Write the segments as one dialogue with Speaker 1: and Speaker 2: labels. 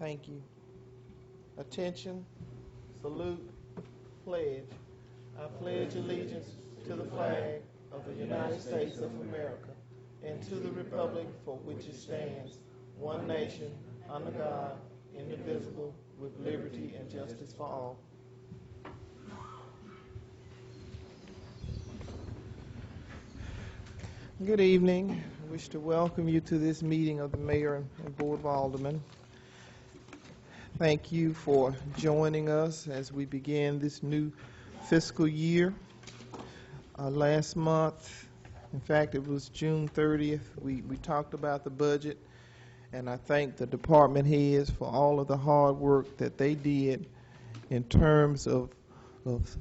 Speaker 1: Thank you. Attention, salute, pledge. I pledge allegiance to the flag of the United States of America and to the republic for which it stands, one nation, under God, indivisible, with liberty and justice for all. Good evening. I wish to welcome you to this meeting of the Mayor and Board of Aldermen. Thank you for joining us as we begin this new fiscal year. Last month, in fact, it was June 30th, we talked about the budget, and I thank the department heads for all of the hard work that they did in terms of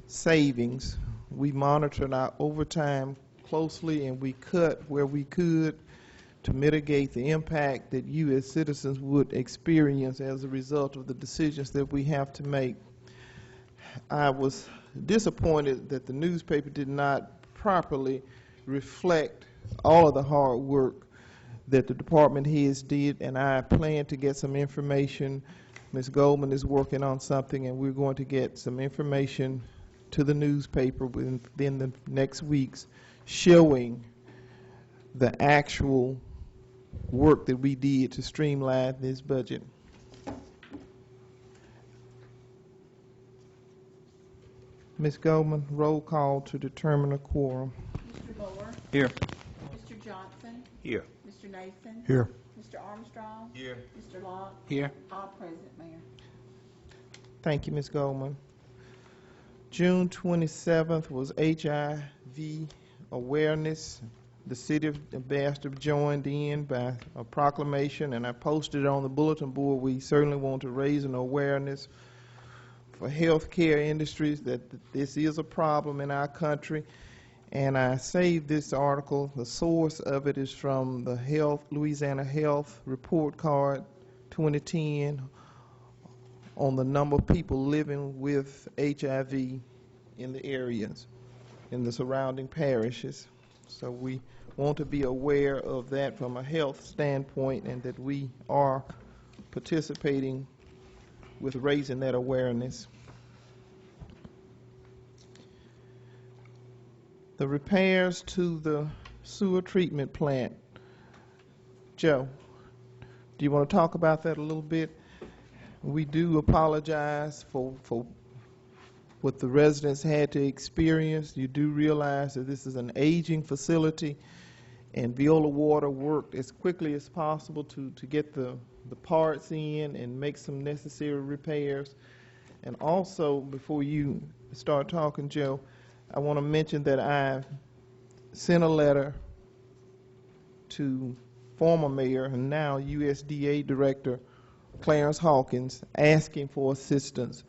Speaker 1: savings. We monitored our overtime closely, and we cut where we could to mitigate the impact that you as citizens would experience as a result of the decisions that we have to make. I was disappointed that the newspaper did not properly reflect all of the hard work that the department heads did, and I plan to get some information. Ms. Goldman is working on something, and we're going to get some information to the newspaper within the next weeks showing the actual work that we did to streamline this budget. Ms. Goldman, roll call to determine a quorum.
Speaker 2: Mr. Moore.
Speaker 3: Here.
Speaker 2: Mr. Johnson.
Speaker 3: Here.
Speaker 2: Mr. Nathan.
Speaker 3: Here.
Speaker 2: Mr. Armstrong.
Speaker 3: Here.
Speaker 2: Mr. Locke.
Speaker 3: Here.
Speaker 2: All present, Mayor.
Speaker 1: Thank you, Ms. Goldman. June 27th was HIV Awareness. The city of Bastrop joined in by a proclamation, and I posted it on the bulletin board. We certainly want to raise an awareness for healthcare industries that this is a problem in our country. And I saved this article. The source of it is from the Louisiana Health Report Card 2010 on the number of people living with HIV in the areas, in the surrounding parishes. So we want to be aware of that from a health standpoint, and that we are participating with raising that awareness. The repairs to the sewer treatment plant. Joe, do you want to talk about that a little bit? We do apologize for what the residents had to experience. You do realize that this is an aging facility, and Veola Water worked as quickly as possible to get the parts in and make some necessary repairs. And also, before you start talking, Joe, I want to mention that I sent a letter to former mayor and now USDA Director Clarence Hawkins asking for assistance.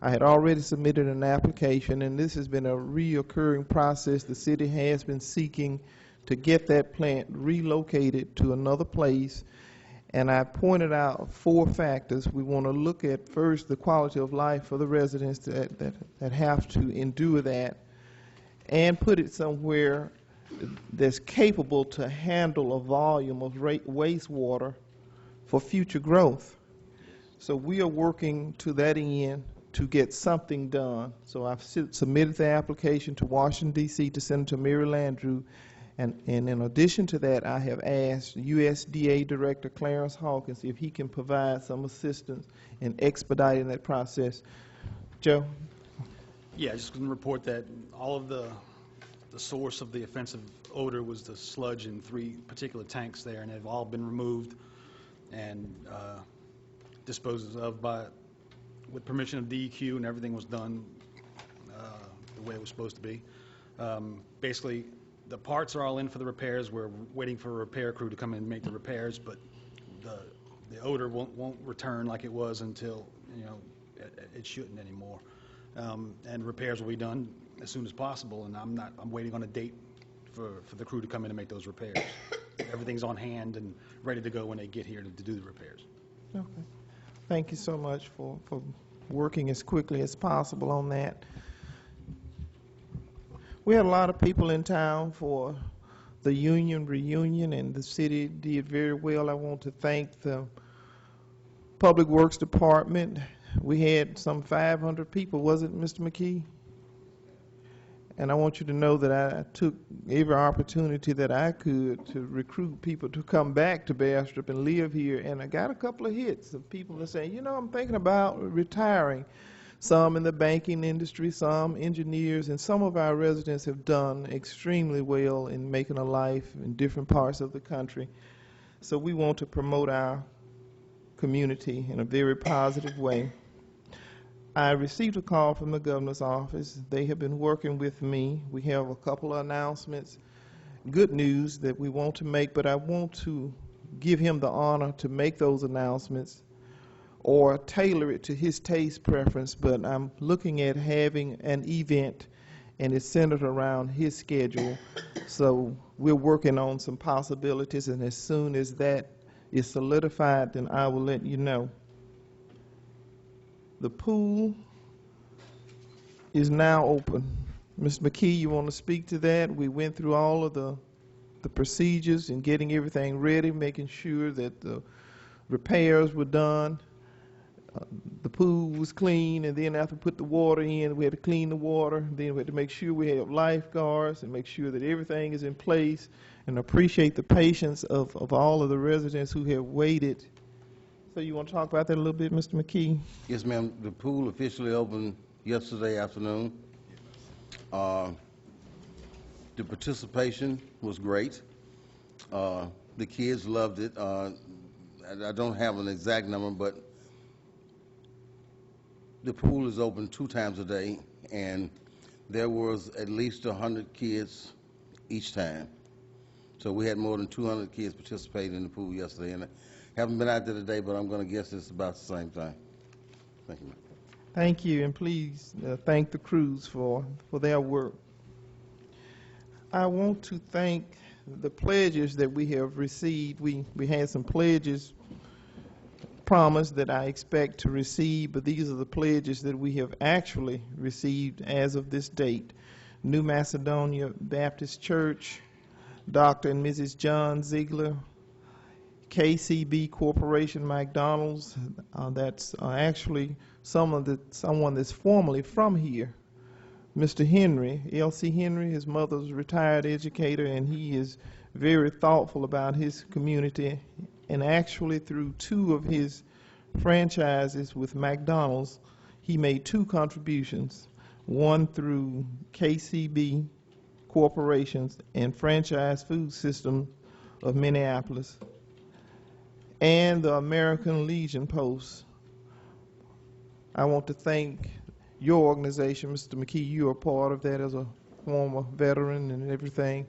Speaker 1: I had already submitted an application, and this has been a reoccurring process. The city has been seeking to get that plant relocated to another place, and I pointed out 4 factors. We want to look at first the quality of life for the residents that have to endure that, and put it somewhere that's capable to handle a volume of wastewater for future growth. So we are working to that end to get something done. So I've submitted the application to Washington, D.C. to Senator Mary Landrieu, and in addition to that, I have asked USDA Director Clarence Hawkins if he can provide some assistance in expediting that process. Joe?
Speaker 3: Yeah, I just going to report that all of the source of the offensive odor was the sludge in 3 particular tanks there, and they've all been removed and disposed of with permission of DEQ, and everything was done the way it was supposed to be. Basically, the parts are all in for the repairs. We're waiting for a repair crew to come in and make the repairs, but the odor won't return like it was until, it shouldn't anymore. And repairs will be done as soon as possible, and I'm waiting on a date for the crew to come in and make those repairs. Everything's on hand and ready to go when they get here to do the repairs.
Speaker 1: Okay. Thank you so much for working as quickly as possible on that. We had a lot of people in town for the union reunion, and the city did very well. I want to thank the Public Works Department, we had some 500 people, was it, Mr. McKee? And I want you to know that I took every opportunity that I could to recruit people to come back to Bastrop and live here. And I got a couple of hits of people that say, you know, I'm thinking about retiring. Some in the banking industry, some engineers, and some of our residents have done extremely well in making a life in different parts of the country. So we want to promote our community in a very positive way. I received a call from the governor's office. They have been working with me. We have a couple of announcements, good news that we want to make, but I want to give him the honor to make those announcements or tailor it to his taste preference, but I'm looking at having an event and it's centered around his schedule. So we're working on some possibilities, and as soon as that is solidified, then I will let you know. The pool is now open. Mr. McKee, you want to speak to that? We went through all of the procedures and getting everything ready, making sure that the repairs were done. The pool was clean, and then after we put the water in, we had to clean the water. Then we had to make sure we have lifeguards and make sure that everything is in place, and appreciate the patience of all of the residents who have waited. So you want to talk about that a little bit, Mr. McKee?
Speaker 4: Yes, ma'am. The pool officially opened yesterday afternoon. The participation was great. The kids loved it. I don't have an exact number, but the pool is open 2 times a day, and there was at least 100 kids each time. So we had more than 200 kids participating in the pool yesterday, and I haven't been out there today, but I'm going to guess it's about the same time. Thank you, ma'am.
Speaker 1: Thank you, and please thank the crews for their work. I want to thank the pledges that we have received. We had some pledges promised that I expect to receive, but these are the pledges that we have actually received as of this date. New Macedonia Baptist Church, Dr. and Mrs. John Ziegler, KCB Corporation McDonald's, that's actually someone that's formerly from here. Mr. Henry, L.C. Henry, his mother's a retired educator, and he is very thoughtful about his community. And actually, through 2 of his franchises with McDonald's, he made 2 contributions, one through KCB Corporations and Franchise Food System of Minneapolis, and the American Legion Post. I want to thank your organization, Mr. McKee. You are part of that as a former veteran and everything.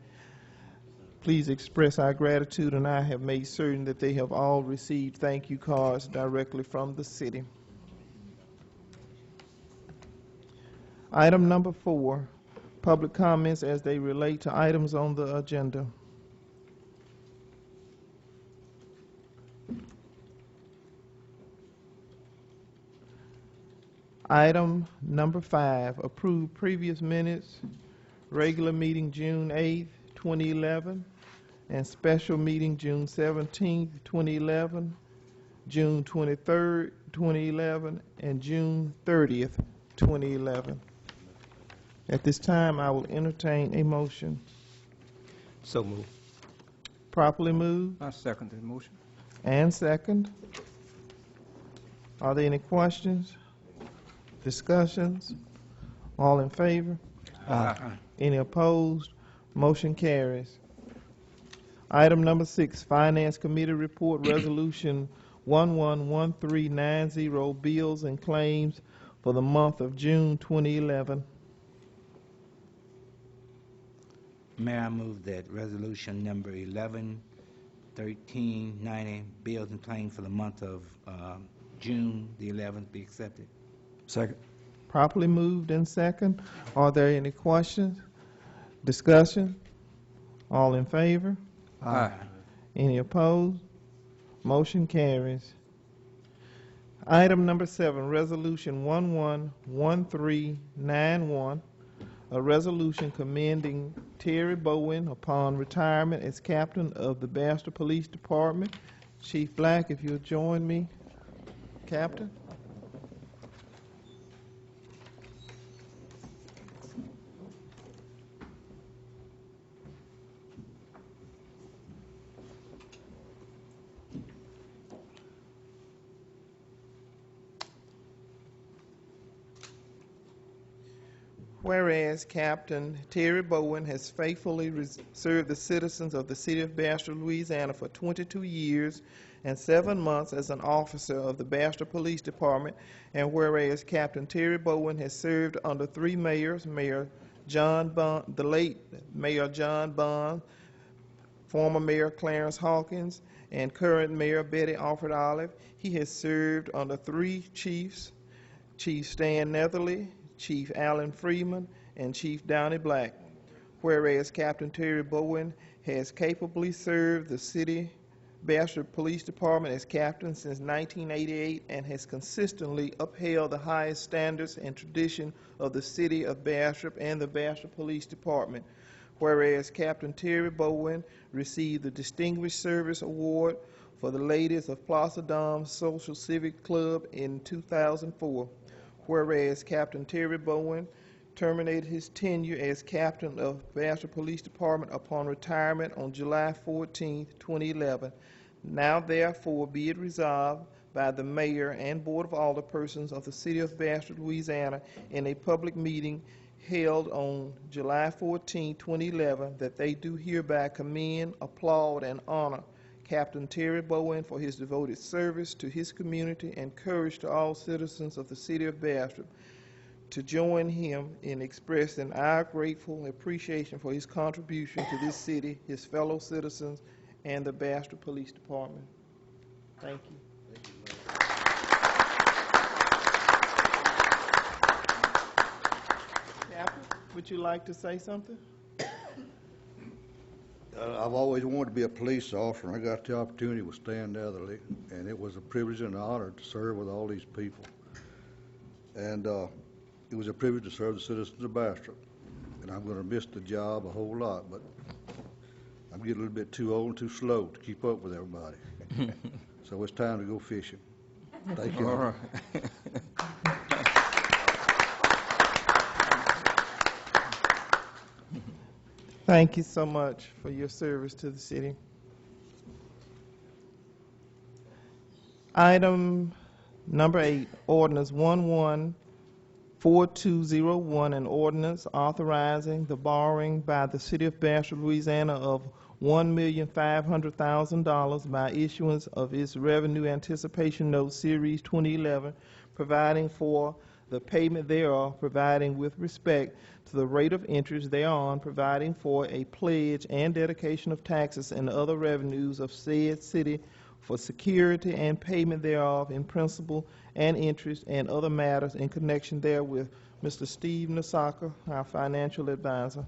Speaker 1: Please express our gratitude, and I have made certain that they have all received thank you cards directly from the city. Item number 4, public comments as they relate to items on the agenda. Item number 5, approve previous minutes, regular meeting June 8th, 2011, and special meeting June 17th, 2011, June 23rd, 2011, and June 30th, 2011. At this time, I will entertain a motion.
Speaker 5: So moved.
Speaker 1: Properly moved
Speaker 5: I second the motion.
Speaker 1: and second. Are there any questions, discussions? All in favor?
Speaker 5: Aye.
Speaker 1: Any opposed? Motion carries. Item number 6, Finance Committee Report, Resolution 111390, Bills and Claims for the month of June 2011.
Speaker 6: Mayor, I move that resolution number 111390, bills and claims for the month of June the 11th, be accepted.
Speaker 5: Second.
Speaker 1: Properly moved and second. Are there any questions, discussion? All in favor?
Speaker 5: Aye.
Speaker 1: Any opposed? Motion carries. Item number 7, Resolution 111391, a resolution commending Terry Bowen upon retirement as captain of the Bastrop Police Department. Chief Black, if you'll join me. Captain? Whereas Captain Terry Bowen has faithfully served the citizens of the city of Bastrop, Louisiana for 22 years and 7 months as an officer of the Bastrop Police Department, and whereas Captain Terry Bowen has served under 3 mayors, Mayor John Bond, the late Mayor John Bond, former Mayor Clarence Hawkins, and current Mayor Betty Alfred Olive. He has served under 3 chiefs, Chief Stan Netherly, Chief Allen Freeman, and Chief Downey Black. Whereas Captain Terry Bowen has capably served the city Bastrop Police Department as captain since 1988 and has consistently upheld the highest standards and tradition of the city of Bastrop and the Bastrop Police Department. Whereas Captain Terry Bowen received the Distinguished Service Award for the Ladies of Plaza Dom Social Civic Club in 2004. Whereas Captain Terry Bowen terminated his tenure as captain of Bastrop Police Department upon retirement on July 14, 2011. Now therefore be it resolved by the mayor and board of alderpersons of the city of Bastrop, Louisiana, in a public meeting held on July 14, 2011, that they do hereby commend, applaud, and honor Captain Terry Bowen for his devoted service to his community and courage to all citizens of the city of Bastrop, to join him in expressing our grateful appreciation for his contribution to this city, his fellow citizens, and the Bastrop Police Department. Thank you. Captain, would you like to say something?
Speaker 7: I've always wanted to be a police officer, and I got the opportunity with Stan Netherly, and it was a privilege and an honor to serve with all these people. And it was a privilege to serve the citizens of Bastrop. And I'm going to miss the job a whole lot, but I'm getting a little bit too old and too slow to keep up with everybody. So it's time to go fishing. Thank you.
Speaker 5: All right.
Speaker 1: Thank you so much for your service to the city. Item number 8, ordinance 114201, an ordinance authorizing the borrowing by the city of Bastrop, Louisiana of $1,500,000 by issuance of its revenue anticipation note series 2011, providing for the payment thereof, providing with respect to the rate of interest thereon, providing for a pledge and dedication of taxes and other revenues of said city for security and payment thereof in principal and interest and other matters in connection therewith. Mr. Steve Nasaka, our financial advisor.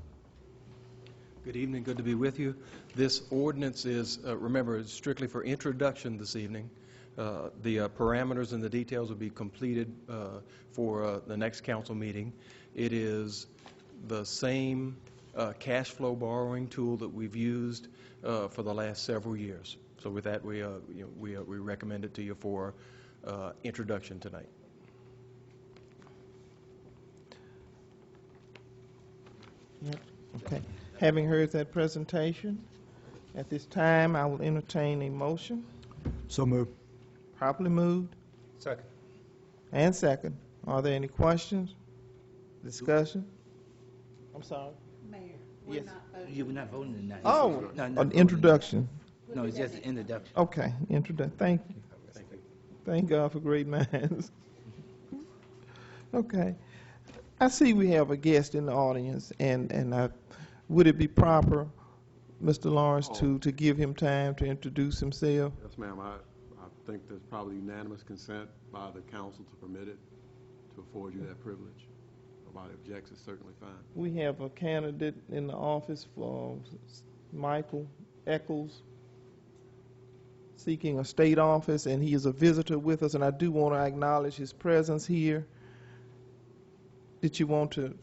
Speaker 8: Good evening. Good to be with you. This ordinance is, remember, it's strictly for introduction this evening. The parameters and the details will be completed for the next council meeting. It is the same cash flow borrowing tool that we've used for the last several years. So with that, we recommend it to you for introduction tonight.
Speaker 1: Yep. Okay. Having heard that presentation, at this time I will entertain a motion.
Speaker 5: So moved.
Speaker 1: Properly moved
Speaker 5: Second.
Speaker 1: and second. Are there any questions? Discussion? I'm sorry.
Speaker 2: Mayor,
Speaker 1: Yes.
Speaker 2: we're not voting.
Speaker 6: You're not voting tonight.
Speaker 1: Oh,
Speaker 6: No, not
Speaker 1: an
Speaker 6: voting.
Speaker 1: introduction.
Speaker 6: No, it's just an introduction.
Speaker 1: Okay, introduction. Thank you.
Speaker 8: Thank you.
Speaker 1: Thank God for great minds. Okay. I see we have a guest in the audience, and would it be proper, Mr. Lawrence, to give him time to introduce himself?
Speaker 9: Yes, ma'am. I think there's probably unanimous consent by the council to permit it, to afford you that privilege. Nobody objects, it's certainly fine.
Speaker 1: We have a candidate in the office for Michael Eccles, seeking a state office, and he is a visitor with us, and I do want to acknowledge his presence here. Did you want to?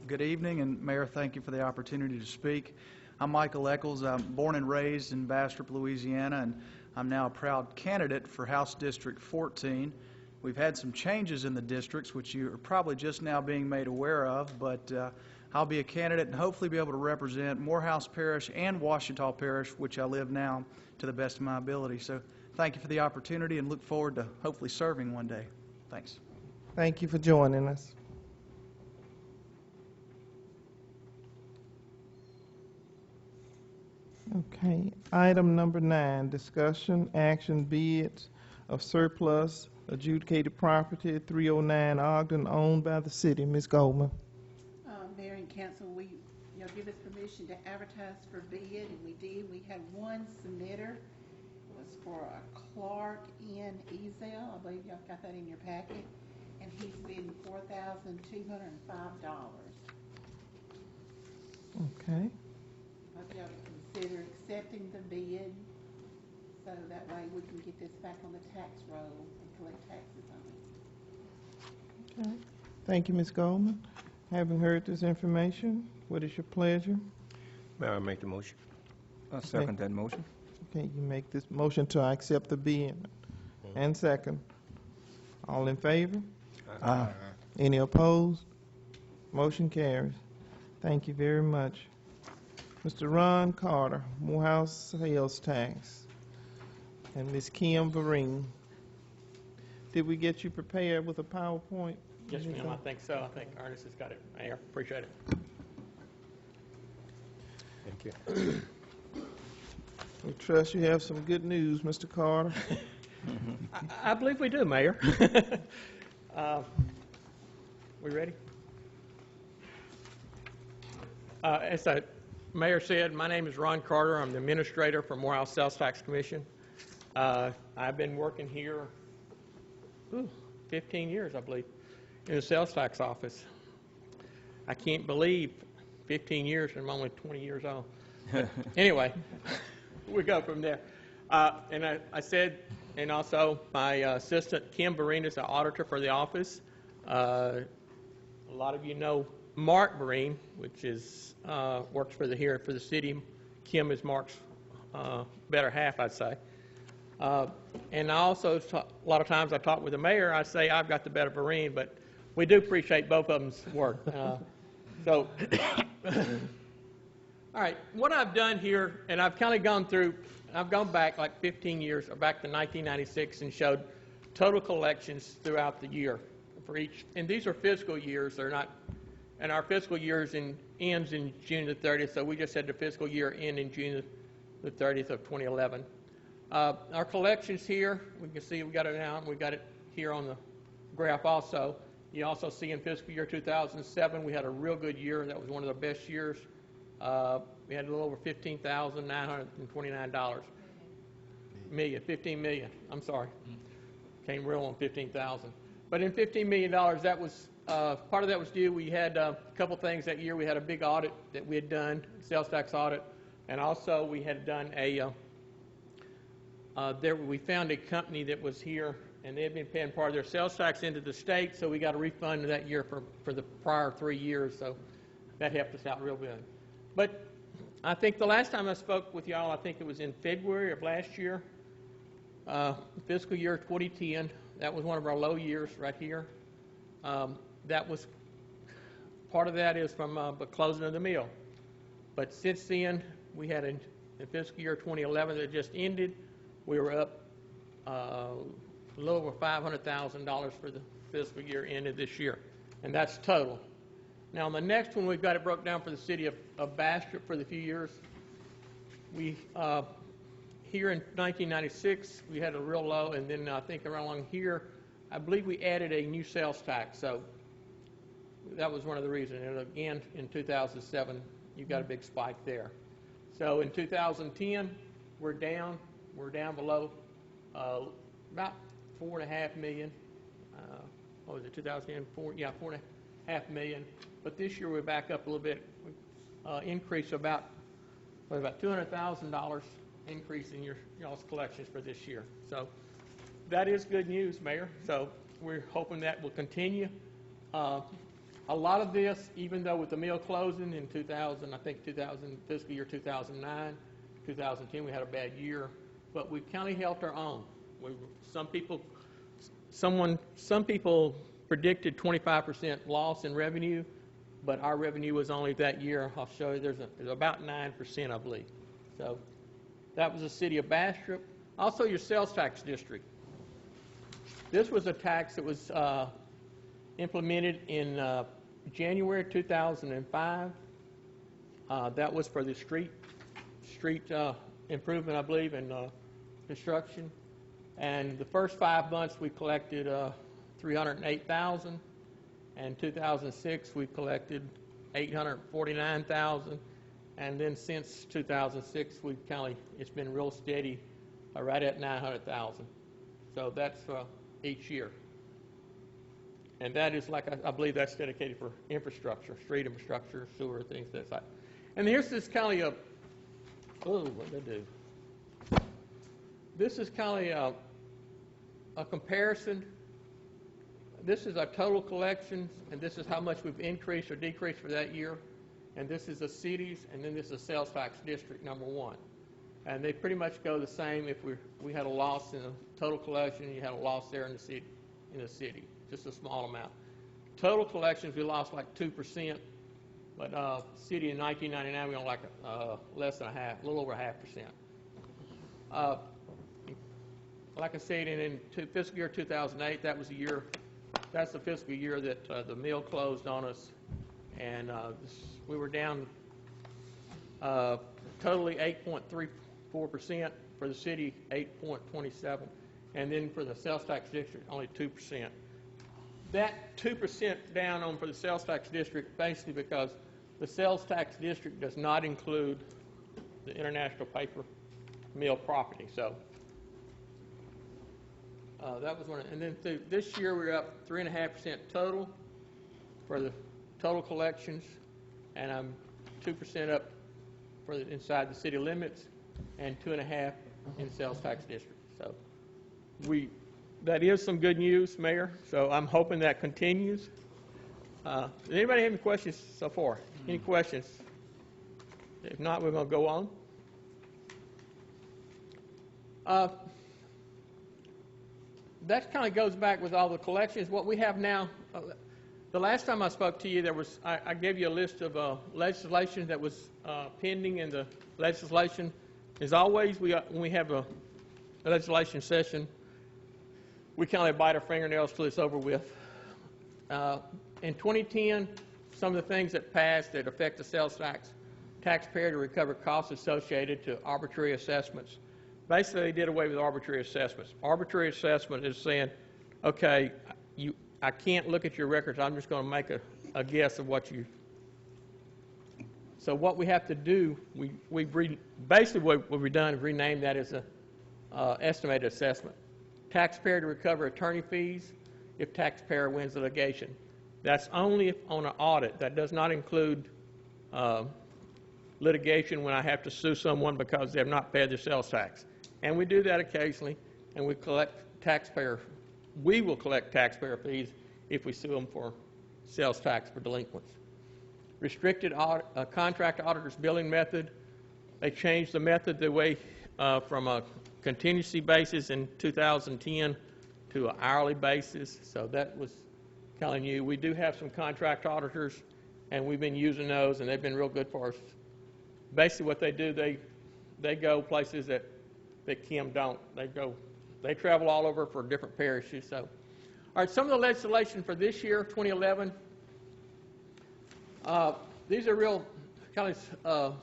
Speaker 10: Good evening, and Mayor, thank you for the opportunity to speak. I'm Michael Eccles. I'm born and raised in Bastrop, Louisiana, and I'm now a proud candidate for House District 14. We've had some changes in the districts, which you are probably just now being made aware of, but I'll be a candidate and hopefully be able to represent Morehouse Parish and Ouachita Parish, which I live now, to the best of my ability. So thank you for the opportunity and look forward to hopefully serving one day. Thanks.
Speaker 1: Thank you for joining us. Okay, item number 9, discussion, action, bids of surplus adjudicated property at 309 Ogden owned by the city. Ms. Goldman.
Speaker 2: Mayor and council, give us permission to advertise for bid, and we did. We had one submitter. It was for a Clark N. Ezel. I believe y'all got that in your packet. And he's bidding $4,205.
Speaker 1: Okay.
Speaker 2: Hope y'all consider accepting the bid, so that way we can get this back on the tax roll and collect taxes on it.
Speaker 1: Okay. Thank you, Ms. Goldman. Having heard this information, what is your pleasure?
Speaker 5: Mayor, I make the motion. I second that motion.
Speaker 1: Okay, you make this motion to accept the bid. And second. All in favor?
Speaker 5: Aye.
Speaker 1: Any opposed? Motion carries. Thank you very much. Mr. Ron Carter, Morehouse Sales Tax, and Ms. Kim Vereen. Did we get you prepared with a PowerPoint?
Speaker 11: Yes, ma'am, I think so. I think Ernest has got it. Mayor, appreciate it.
Speaker 5: Thank you.
Speaker 1: We trust you have some good news, Mr. Carter.
Speaker 11: I believe we do, Mayor. We ready? As the Mayor said, my name is Ron Carter. I'm the administrator for Morehouse Sales Tax Commission. I've been working here 15 years, I believe, in the sales tax office. I can't believe 15 years and I'm only 20 years old. But anyway, we go from there. And I said, and also my assistant, Kim Vereen, is the auditor for the office. A lot of you know Mark Vereen, which is works for the city. Kim is Mark's better half, I'd say. And I also, a lot of times I talk with the mayor, I say I've got the better Vereen, but we do appreciate both of them's work. All right, what I've done here, and I've kind of gone through, I've gone back like 15 years, or back to 1996, and showed total collections throughout the year for each, and these are fiscal years, they're not, and our fiscal years ends in June the 30th, so we just had the fiscal year end in June the 30th of 2011. Our collections here, we can see we got it now, we got it here on the graph also. You also see in fiscal year 2007, we had a real good year. That was one of the best years. We had a little over $15,929 million, 15 million. I'm sorry, came real on 15,000. But in $15 million, that was part of that was due. We had a couple things that year. We had a big audit that we had done, sales tax audit, and also we had done a. We found a company that was here, and they had been paying part of their sales tax into the state, so we got a refund that year for the prior 3 years, so that helped us out real good. But I think the last time I spoke with y'all, I think it was in February of last year, fiscal year 2010. That was one of our low years right here. That was, part of that is from the closing of the mill. But since then, we had in fiscal year 2011 that just ended, we were up a little over $500,000 for the fiscal year ended this year, and that's total. Now, on the next one, we've got it broke down for the city of Bastrop for the few years. We, here in 1996, we had a real low, and then I think around along here, I believe we added a new sales tax, so that was one of the reasons. And again, in 2007, you got a big spike there. So in 2010, we're down below about $4.5 million. What was it, 2004? Yeah, $4.5 million. But this year we're back up a little bit. Increase about $200,000 increase in y'all's collections for this year. So that is good news, Mayor. So we're hoping that will continue. A lot of this, even though with the mill closing in 2000, I think fiscal year 2009, 2010, we had a bad year, but we kind of held our own. Some people predicted 25% loss in revenue, but our revenue was only that year. I'll show you. There's about 9%, I believe. So that was the city of Bastrop. Also, your sales tax district. This was a tax that was implemented in January 2005. That was for the street improvement, I believe, and construction. And the first 5 months we collected $308,000. And 2006 we collected $849,000. And then since 2006 it's been real steady, right at $900,000. So that's each year. And that is I believe that's dedicated for infrastructure, street infrastructure, sewer, things like that. And here's this kind of what did I do? This is kind of a comparison. This is our total collections, and this is how much we've increased or decreased for that year. And this is the cities, and then this is sales tax district number 1. And they pretty much go the same. If we had a loss in the total collection, you had a loss there in the city, just a small amount. Total collections, we lost like 2%, but city in 1999 we only like less than a little over 0.5%. Like I said, in fiscal year 2008, that was the year. That's the fiscal year that the mill closed on us, and we were down totally 8.34%. For the city, 8.27%, and then for the sales tax district, only 2%. That 2% down for the sales tax district, basically because the sales tax district does not include the International Paper Mill property. So that was one. And then this year we're up 3.5% total for the total collections, and I'm 2% up for inside the city limits, and 2.5% in sales tax district. So that is some good news, Mayor. So I'm hoping that continues. Does anybody have any questions so far? Any questions? If not, we're going to go on. That kind of goes back with all the collections. What we have now, the last time I spoke to you, I gave you a list of legislation that was pending in the legislation. As always, when we have a legislation session, we kind of bite our fingernails till it's over with. In 2010, some of the things that passed that affect the sales taxpayer to recover costs associated to arbitrary assessments. Basically, they did away with arbitrary assessments. Arbitrary assessment is saying, okay, I can't look at your records. I'm just going to make a guess of what you. So what we have to do, basically what we've done is renamed that as a estimated assessment. Taxpayer to recover attorney fees if taxpayer wins litigation. That's only if on an audit. That does not include litigation when I have to sue someone because they have not paid their sales tax. And we do that occasionally, and we will collect taxpayer fees if we sue them for sales tax for delinquents. Restricted contract auditor's billing method. They changed the method from a contingency basis in 2010 to an hourly basis, so that was kind of new. We do have some contract auditors, and we've been using those, and they've been real good for us. Basically what they do, they go places that Kim don't. They travel all over for different parishes. So, all right, some of the legislation for this year, 2011. These are real kind of.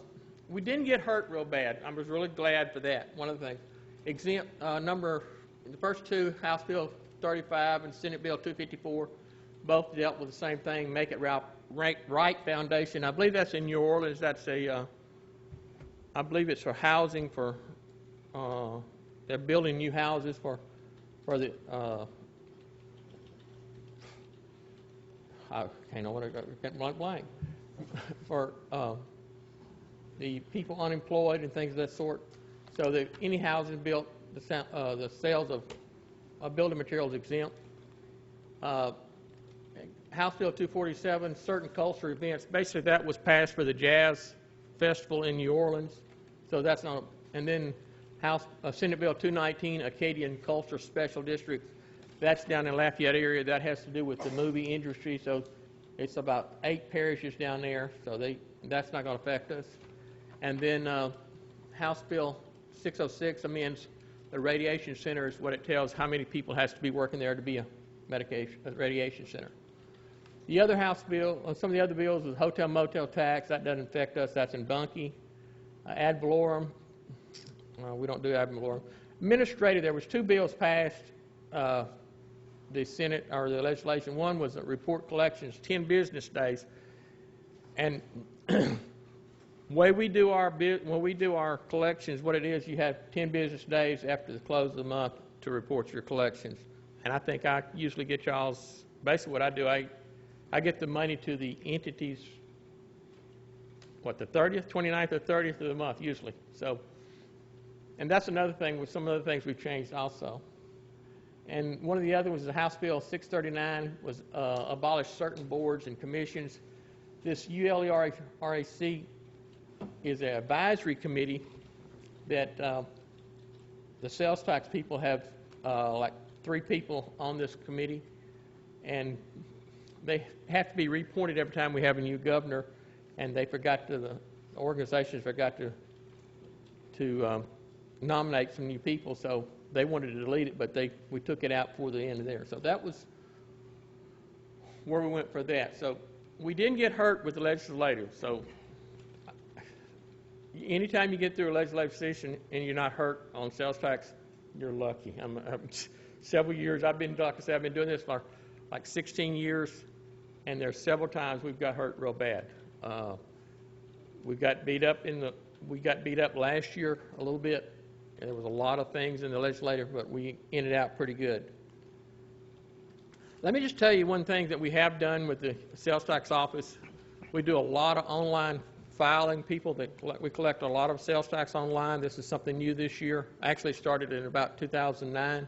Speaker 11: We didn't get hurt real bad. I was really glad for that. One of the things, the first two, House Bill 35 and Senate Bill 254, both dealt with the same thing. Make It Right Foundation. I believe that's in New Orleans. That's I believe it's for housing for. They're building new houses for the. I can't know what I got blank. For the people unemployed and things of that sort. So that any housing built, the sales of building materials exempt. House Bill 247, certain cultural events. Basically, that was passed for the Jazz Festival in New Orleans. So that's not, and then Senate Bill 219, Acadian Culture Special District. That's down in Lafayette area. That has to do with the movie industry. So it's about 8 parishes down there. So that's not going to affect us. And then House Bill 606 amends the radiation center is what it tells how many people has to be working there to be a radiation center. The other House bill, some of the other bills is hotel motel tax. That doesn't affect us. That's in Bunkie. Ad valorem. We don't do ad valorem. Administrative, there was 2 bills passed, the Senate or the legislation. One was report collections, 10 business days. And when we do our collections, what it is, you have 10 business days after the close of the month to report your collections. And I think I usually get y'all's, basically what I do, I get the money to the entities, the 30th, 29th, or 30th of the month, usually. So, and that's another thing with some other things we've changed also. And one of the other was the House Bill 639 was abolished certain boards and commissions. This ULERAC is an advisory committee that the sales tax people have like 3 people on this committee, and they have to be reappointed every time we have a new governor, and they forgot to, the organizations forgot to nominate some new people, so they wanted to delete it, but we took it out before the end of there. So that was where we went for that. So we didn't get hurt with the legislative. So anytime you get through a legislative session and you're not hurt on sales tax, you're lucky. Several years, like I said, I've been doing this for like 16 years, and there's several times we've got hurt real bad. We got beat up last year a little bit, and there was a lot of things in the legislative, but we ended out pretty good. Let me just tell you one thing that we have done with the sales tax office. We do a lot of online filing. We collect a lot of sales tax online. This is something new this year. I actually started in about 2009.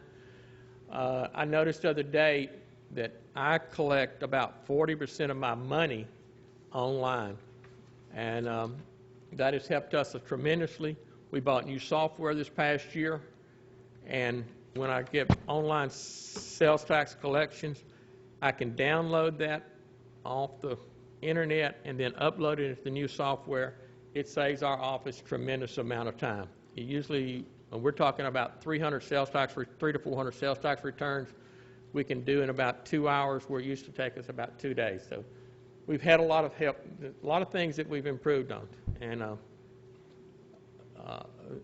Speaker 11: I noticed the other day that I collect about 40% of my money online, and that has helped us tremendously. We bought new software this past year, and when I get online sales tax collections, I can download that off the internet and then upload it into the new software. It saves our office a tremendous amount of time. We're talking about 300 to 400 sales tax returns we can do in about 2 hours, where it used to take us about 2 days. So we've had a lot of help, a lot of things that we've improved on.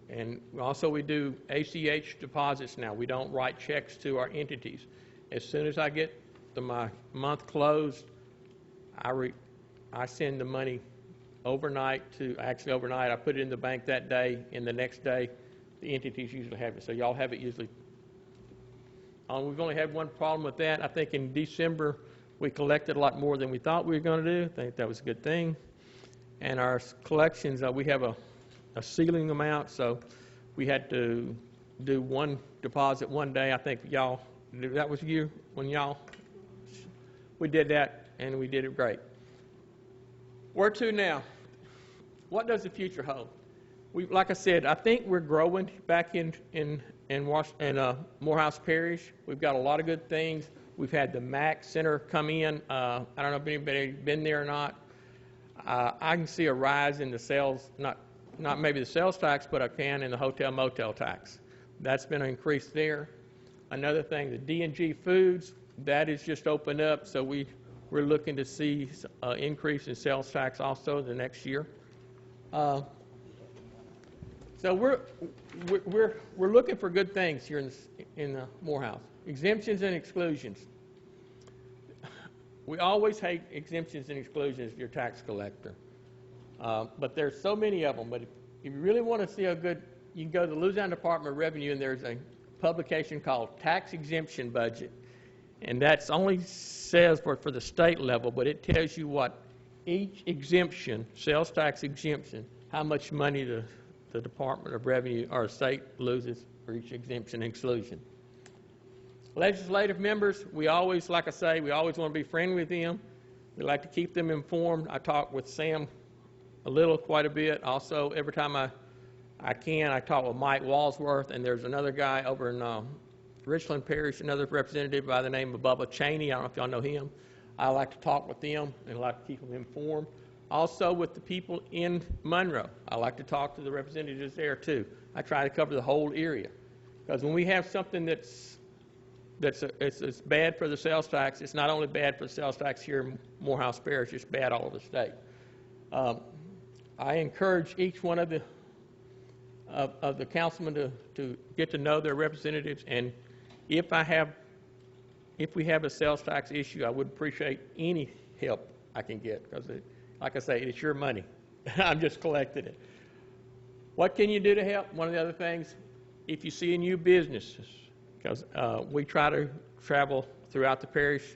Speaker 11: And also we do ACH deposits now. We don't write checks to our entities. As soon as I get my month closed, I send the money overnight I put it in the bank that day, and the next day the entities usually have it. So y'all have it usually. We've only had one problem with that. I think in December we collected a lot more than we thought we were going to do. I think that was a good thing. And our collections, we have a ceiling amount, so we had to do one deposit one day. I think that was you when we did that, and we did it great. Where to now? What does the future hold? Like I said, I think we're growing back in Morehouse Parish. We've got a lot of good things. We've had the MAC Center come in. I don't know if anybody's been there or not. I can see a rise in the sales, not maybe the sales tax, but I can in the hotel motel tax. That's been an increase there. Another thing, the D&G foods, that is just opened up, so we're looking to see an increase in sales tax also the next year. So we're looking for good things here in Morehouse. Exemptions and exclusions. We always hate exemptions and exclusions if you're a tax collector. But there's so many of them. But if you really want to see a good, you can go to the Louisiana Department of Revenue, and there's a publication called Tax Exemption Budget. And that's only says for the state level, but it tells you what each exemption, sales tax exemption, how much money the Department of Revenue or state loses for each exemption and exclusion. Legislative members, we always, like I say, we always want to be friendly with them. We like to keep them informed. I talk with Sam quite a bit. Also, every time I can, I talk with Mike Walsworth, and there's another guy over in Richland Parish, another representative by the name of Bubba Cheney. I don't know if y'all know him. I like to talk with them and like to keep them informed. Also with the people in Monroe, I like to talk to the representatives there too. I try to cover the whole area, because when we have something that's bad for the sales tax, it's not only bad for the sales tax here in Morehouse Parish, it's bad all over the state. I encourage each one of the councilmen to get to know their representatives, and if we have a sales tax issue, I would appreciate any help I can get, because like I say, it's your money. I'm just collecting it. What can you do to help? One of the other things, if you see new businesses, because we try to travel throughout the parish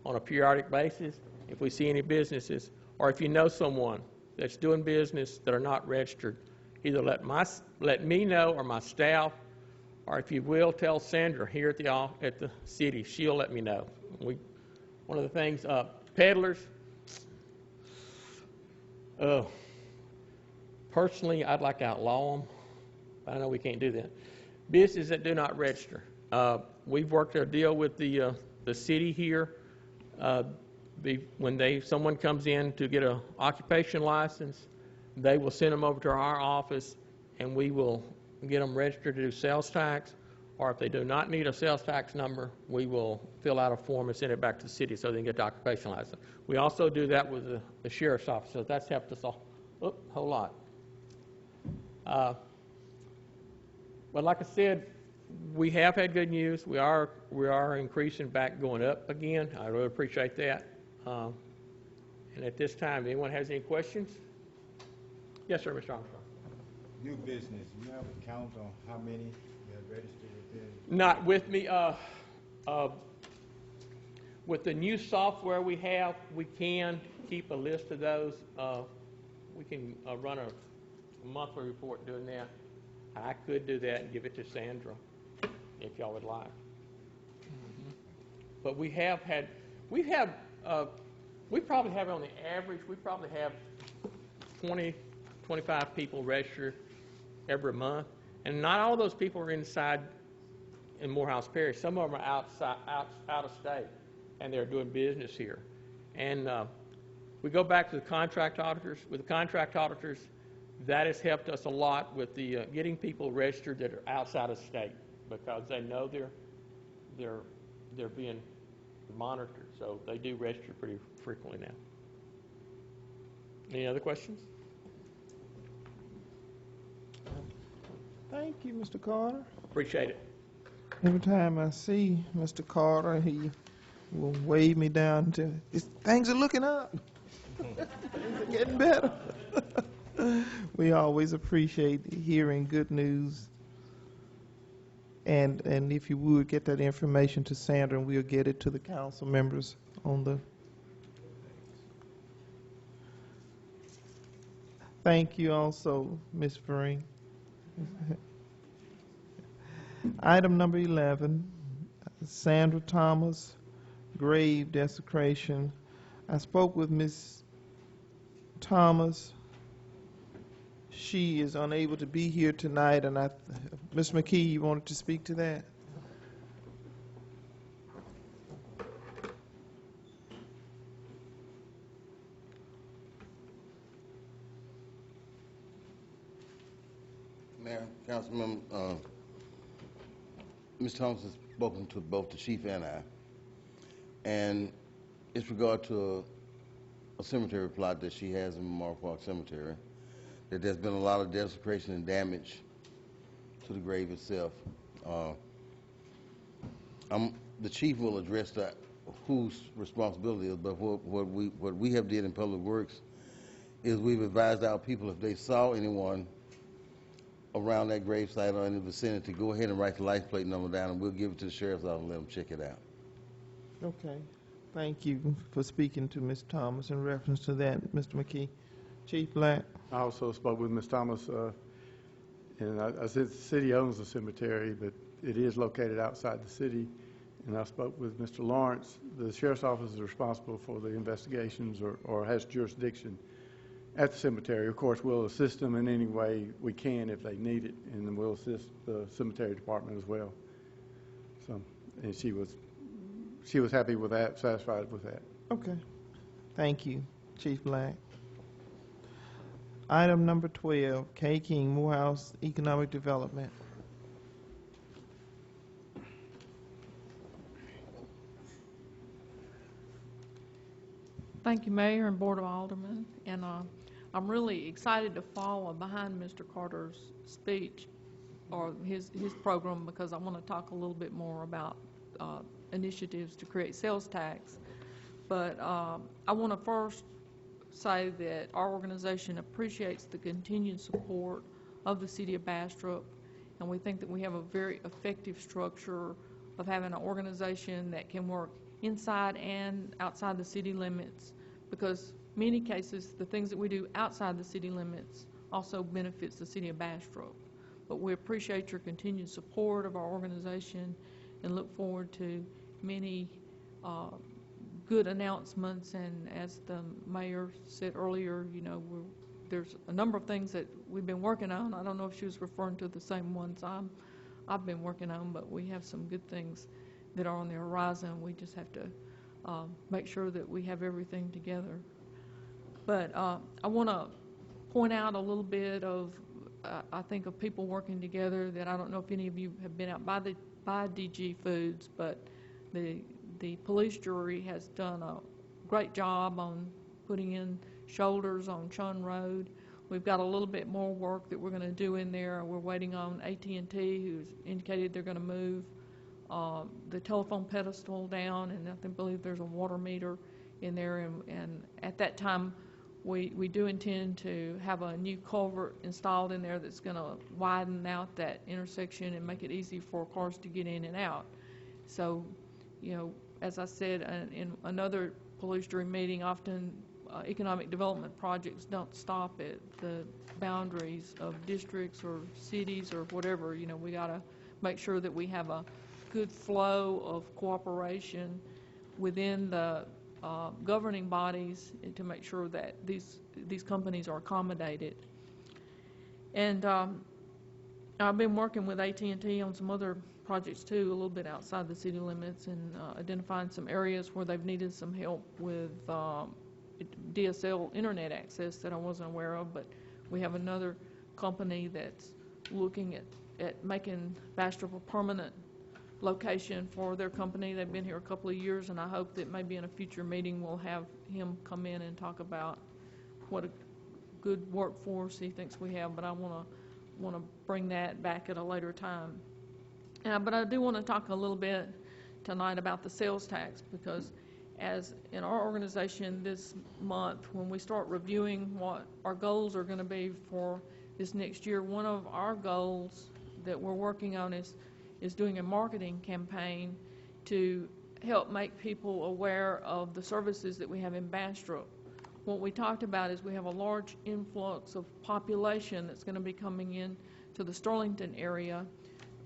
Speaker 11: on a periodic basis. If we see any businesses, or if you know someone that's doing business that are not registered, either let me know or my staff, or if you will, tell Sandra here at the city. She'll let me know. One of the things, peddlers. Personally, I'd like to outlaw them. I know we can't do that. Businesses that do not register. We've worked a deal with the city here. When someone comes in to get an occupation license, they will send them over to our office, and we will get them registered to do sales tax. Or if they do not need a sales tax number, we will fill out a form and send it back to the city so they can get the occupation license. We also do that with the sheriff's office, so that's helped us a whole lot. But like I said, we have had good news. We are increasing back, going up again. I really appreciate that. And at this time, anyone has any questions? Yes, sir, Mr. Armstrong.
Speaker 6: New business, you have a count on how many you have registered within?
Speaker 11: Not with me. With the new software we have, we can keep a list of those. We can run a monthly report doing that. I could do that and give it to Sandra if y'all would like. But we probably have on the average, we probably have 20, 25 people registered every month. And not all those people are inside in Morehouse Parish. Some of them are out of state, and they're doing business here. And we go back to the contract auditors. With the contract auditors, that has helped us a lot with the getting people registered that are outside of state, because they know they're being monitored. So they do register pretty frequently now. Any other questions?
Speaker 1: Thank you, Mr. Carter.
Speaker 11: Appreciate it.
Speaker 1: Every time I see Mr. Carter, he will wave me down to, things are looking up. Things are getting better. We always appreciate hearing good news. And if you would get that information to Sandra, and we'll get it to the council members on the. Thank you also, Ms. Vereen. Item number 11, Sandra Thomas, grave desecration. I spoke with Ms. Thomas. She is unable to be here tonight, and Ms. McKee, you wanted to speak to that?
Speaker 4: Mayor, Councilman, Ms. Thomas has spoken to both the chief and I, and it's regard to a cemetery plot that she has in Memorial Park Cemetery, that there's been a lot of desecration and damage to the grave itself. The chief will address that, whose responsibility is, but what we have did in Public Works is we've advised our people, if they saw anyone around that gravesite or in the vicinity, go ahead and write the license plate number down, and we'll give it to the sheriff's office and let them check it out.
Speaker 1: Okay. Thank you for speaking to Ms. Thomas in reference to that, Mr. McKee. Chief Black.
Speaker 9: I also spoke with Ms. Thomas, and I said the city owns the cemetery, but it is located outside the city,
Speaker 12: and I spoke with Mr. Lawrence, the sheriff's office is responsible for the investigations or has jurisdiction at the cemetery. Of course, we'll assist them in any way we can if they need it, and then we'll assist the cemetery department as well. So, and she was happy with that, satisfied with that.
Speaker 1: Okay. Thank you, Chief Black. Item number 12, K. King, Morehouse Economic Development.
Speaker 13: Thank you, Mayor and Board of Aldermen. And I'm really excited to follow behind Mr. Carter's speech or his program, because I want to talk a little bit more about initiatives to create sales tax. But I want to first say that our organization appreciates the continued support of the City of Bastrop, and we think that we have a very effective structure of having an organization that can work inside and outside the city limits, because many cases the things that we do outside the city limits also benefits the City of Bastrop. But we appreciate your continued support of our organization and look forward to many good announcements. And as the mayor said earlier, you know, there's a number of things that we've been working on. I don't know if she was referring to the same ones I've been working on, but we have some good things that are on the horizon. We just have to make sure that we have everything together. But I want to point out a little bit of, I think, of people working together that I don't know if any of you have been out by DG Foods, but the police jury has done a great job on putting in shoulders on Chun Road. We've got a little bit more work that we're going to do in there. We're waiting on AT&T, who's indicated they're going to move the telephone pedestal down, and I believe there's a water meter in there. And at that time, we do intend to have a new culvert installed in there that's going to widen out that intersection and make it easy for cars to get in and out. So, you know, as I said in another police jury meeting, often economic development projects don't stop at the boundaries of districts or cities or whatever. You know, we got to make sure that we have a good flow of cooperation within the governing bodies to make sure that these companies are accommodated. And I've been working with AT&T on some other projects too, a little bit outside the city limits, and identifying some areas where they've needed some help with DSL internet access that I wasn't aware of. But we have another company that's looking at making Bastrop a permanent location for their company. They've been here a couple of years, and I hope that maybe in a future meeting we'll have him come in and talk about what a good workforce he thinks we have. But I want to bring that back at a later time. But I do want to talk a little bit tonight about the sales tax, because as in our organization this month, when we start reviewing what our goals are going to be for this next year, one of our goals that we're working on is doing a marketing campaign to help make people aware of the services that we have in Bastrop. What we talked about is we have a large influx of population that's going to be coming in to the Sterlington area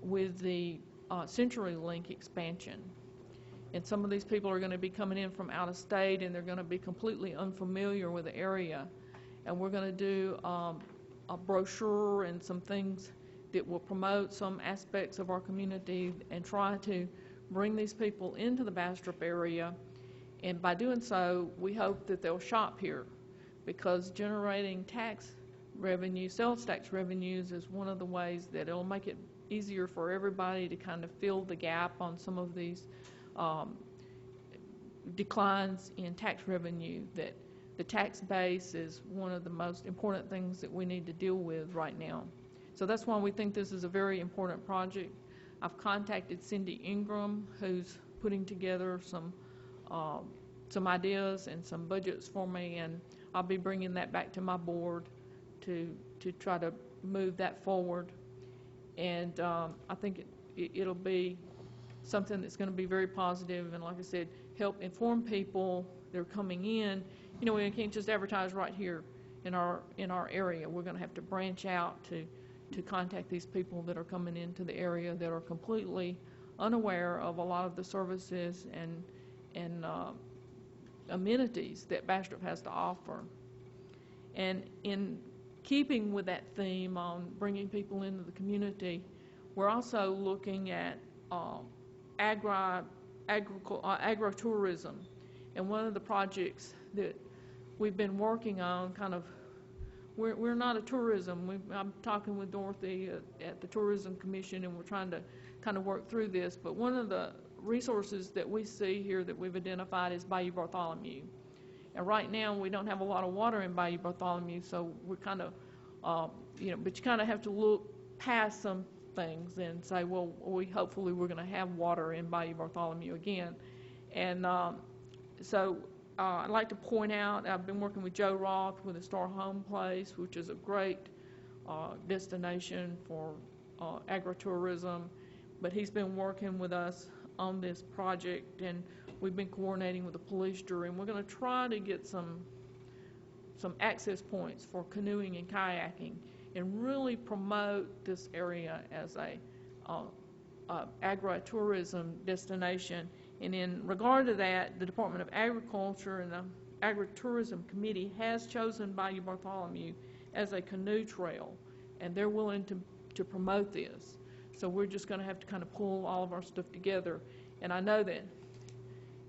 Speaker 13: with the CenturyLink expansion. And some of these people are going to be coming in from out of state, and they're going to be completely unfamiliar with the area. And we're going to do a brochure and some things that will promote some aspects of our community and try to bring these people into the Bastrop area. And by doing so, we hope that they'll shop here, because generating tax revenue, sales tax revenues, is one of the ways that it'll make it easier for everybody to kind of fill the gap on some of these declines in tax revenue. That the tax base is one of the most important things that we need to deal with right now. So that's why we think this is a very important project. I've contacted Cindy Ingram, who's putting together some ideas and some budgets for me, and I'll be bringing that back to my board to try to move that forward. And I think it'll be something that's going to be very positive, and like I said, help inform people that are coming in. You know, we can't just advertise right here in our area. We're going to have to branch out to contact these people that are coming into the area that are completely unaware of a lot of the services and amenities that Bastrop has to offer. And in keeping with that theme on bringing people into the community, we're also looking at agritourism. And one of the projects that we've been working on, we're not a tourism. I'm talking with Dorothy at the Tourism Commission, and we're trying to kind of work through this. But one of the resources that we see here that we've identified is Bayou Bartholomew. And right now, we don't have a lot of water in Bayou Bartholomew, so we're kind of, but you kind of have to look past some things and say, well, hopefully we're going to have water in Bayou Bartholomew again. And so I'd like to point out, I've been working with Joe Roth with the Star Home Place, which is a great destination for agritourism, but he's been working with us on this project, and we've been coordinating with the police jury, and we're going to try to get some access points for canoeing and kayaking and really promote this area as a agritourism destination. And in regard to that, the Department of Agriculture and the Agritourism Committee has chosen Bayou Bartholomew as a canoe trail, and they're willing to promote this. So we're just going to have to kind of pull all of our stuff together. And I know that,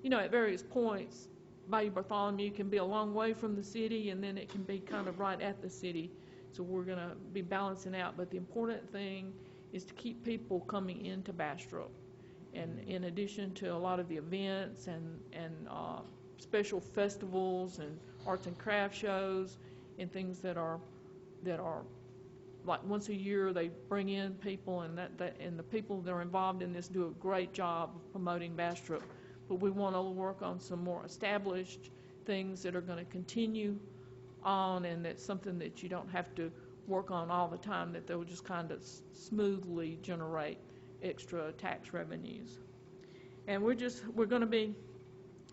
Speaker 13: at various points, Bayou Bartholomew can be a long way from the city, and then it can be kind of right at the city. So we're going to be balancing out. But the important thing is to keep people coming into Bastrop. And in addition to a lot of the events and special festivals and arts and craft shows and things that are like once a year they bring in people, and and the people that are involved in this do a great job of promoting Bastrop. But we want to work on some more established things that are going to continue on, and that's something that you don't have to work on all the time, that they'll just kind of smoothly generate extra tax revenues. And we're going to be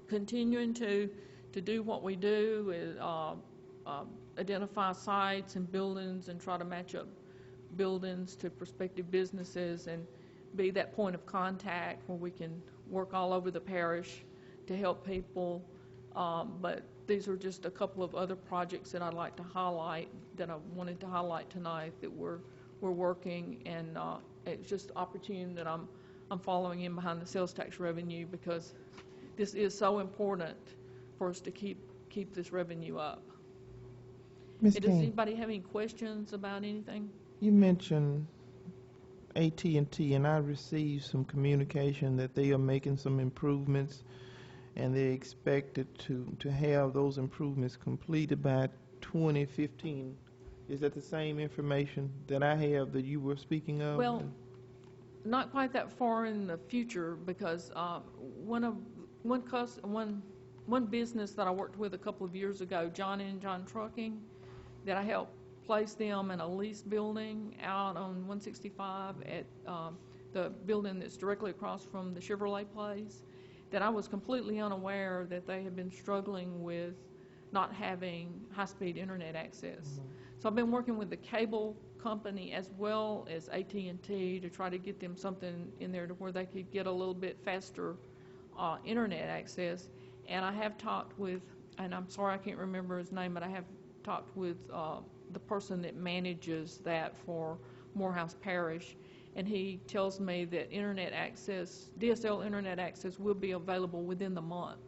Speaker 13: continuing to do what we do, is identify sites and buildings and try to match up buildings to prospective businesses and be that point of contact where we can work all over the parish to help people. But these are just a couple of other projects that I'd like to highlight, that I wanted to highlight tonight, that we're working, and it's just opportune that I'm following in behind the sales tax revenue, because this is so important for us to keep this revenue up.
Speaker 1: Ms.
Speaker 13: Does
Speaker 1: King,
Speaker 13: anybody have any questions about anything?
Speaker 1: you mentioned AT&T, and I received some communication that they are making some improvements, and they expected to have those improvements completed by 2015. Is that the same information that I have that you were speaking of?
Speaker 13: Well, not quite that far in the future, because one business that I worked with a couple of years ago, John and John Trucking, that I helped place them in a lease building out on 165 at the building that's directly across from the Chevrolet place, that I was completely unaware that they had been struggling with not having high-speed internet access. Mm-hmm. So I've been working with the cable company as well as AT&T to try to get them something in there to where they could get a little bit faster internet access. And I have talked with, and I'm sorry I can't remember his name, but I have talked with the person that manages that for Morehouse Parish, and he tells me that internet access, DSL internet access, will be available within the month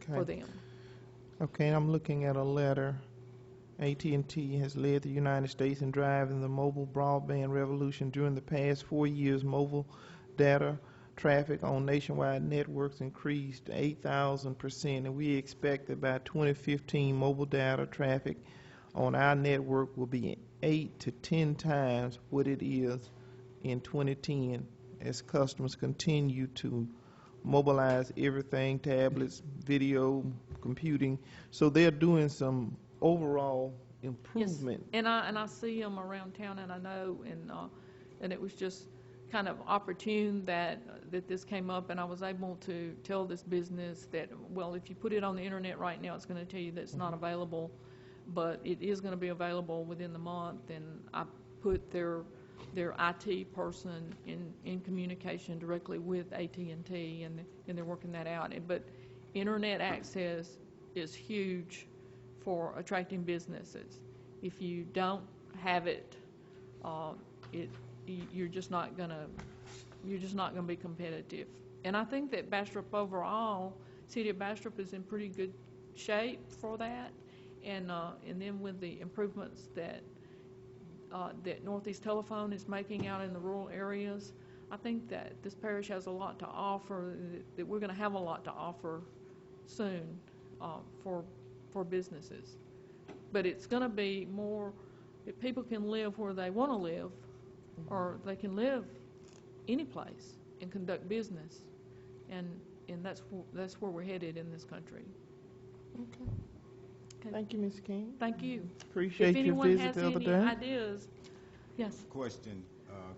Speaker 13: for them.
Speaker 1: Okay, and I'm looking at a letter. AT&T has led the United States in driving the mobile broadband revolution. During the past 4 years, mobile data traffic on nationwide networks increased 8,000%, and we expect that by 2015, mobile data traffic on our network will be 8 to 10 times what it is in 2010, as customers continue to mobilize everything, tablets, video, computing. So they're doing some overall improvement.
Speaker 13: Yes. And I see them around town, and I know, and it was just kind of opportune that this came up, and I was able to tell this business that, well, if you put it on the internet right now, it's going to tell you that it's not available, but it is going to be available within the month. And I put their their IT person in communication directly with AT&T, and they're working that out. But internet access is huge for attracting businesses. If you don't have it, you're just not gonna be competitive. And I think that Bastrop overall, City of Bastrop is in pretty good shape for that. And then with the improvements that Northeast Telephone is making out in the rural areas, I think that this parish has a lot to offer, that we're going to have a lot to offer soon for businesses. But it's going to be more that people can live where they want to live, or they can live any place and conduct business, and that's where we're headed in this country.
Speaker 1: Okay. Thank you, Ms. King.
Speaker 13: Thank you.
Speaker 1: Appreciate your visit the other day.
Speaker 13: If anyone has any ideas, yes.
Speaker 14: Question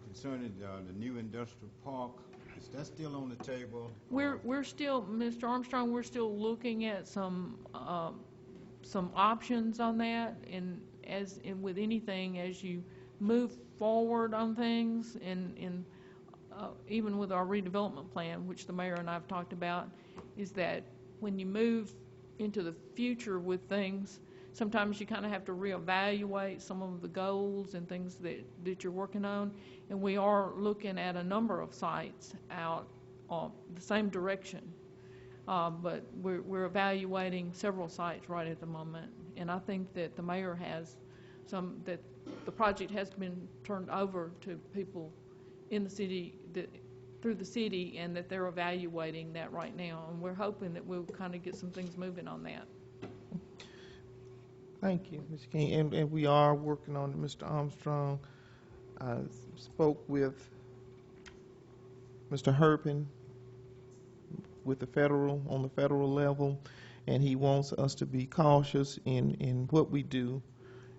Speaker 14: concerning the new industrial park, is that still on the table?
Speaker 13: We're still, Mr. Armstrong, we're still looking at some options on that, and with anything, as you move forward on things, and even with our redevelopment plan, which the mayor and I have talked about, is that when you move into the future with things, sometimes you kind of have to reevaluate some of the goals and things that you're working on. And we are looking at a number of sites out the same direction. But we're evaluating several sites right at the moment. And I think that the mayor has that the project has been turned over to people in the city, through the city, and that they're evaluating that right now. And we're hoping that we'll kind of get some things moving on that.
Speaker 1: Thank you, Ms. King. And we are working on it, Mr. Armstrong. I spoke with Mr. Herpin on the federal level, and he wants us to be cautious in what we do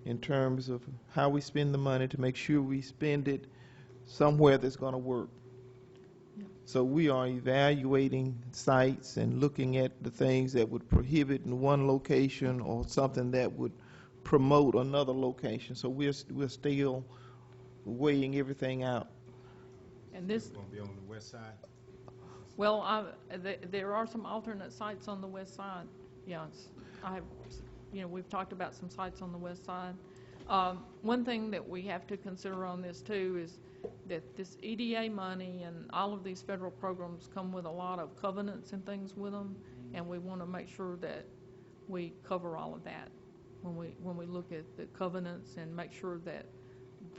Speaker 1: in terms of how we spend the money, to make sure we spend it somewhere that's going to work. So we are evaluating sites and looking at the things that would prohibit in one location or something that would promote another location. So we're still weighing everything out.
Speaker 13: And this
Speaker 14: is going to be on the west side?
Speaker 13: Well, there are some alternate sites on the west side. Yes, we've talked about some sites on the west side. One thing that we have to consider on this too is that this EDA money and all of these federal programs come with a lot of covenants and things with them, and we want to make sure that we cover all of that when we look at the covenants, and make sure that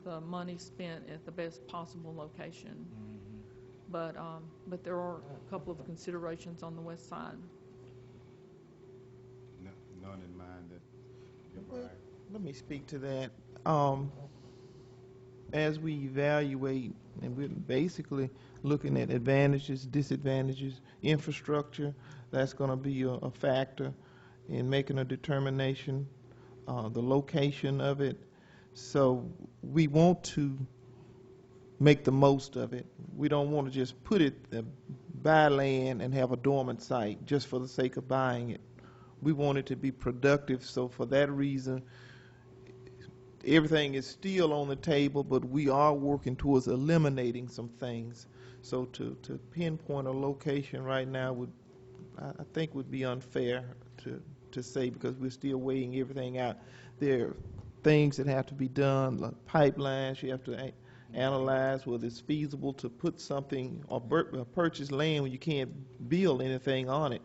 Speaker 13: the money's spent at the best possible location. But there are a couple of considerations on the west side.
Speaker 14: None in mind that you're right.
Speaker 1: Let me speak to that. As we evaluate, and we're basically looking at advantages, disadvantages, infrastructure, that's going to be a factor in making a determination, the location of it. So we want to make the most of it. We don't want to just buy land and have a dormant site just for the sake of buying it. We want it to be productive, so for that reason, everything is still on the table, but we are working towards eliminating some things. So to pinpoint a location right now I think would be unfair to say, because we're still weighing everything out. There are things that have to be done, like pipelines. You have to analyze whether it's feasible to put something or purchase land when you can't build anything on it.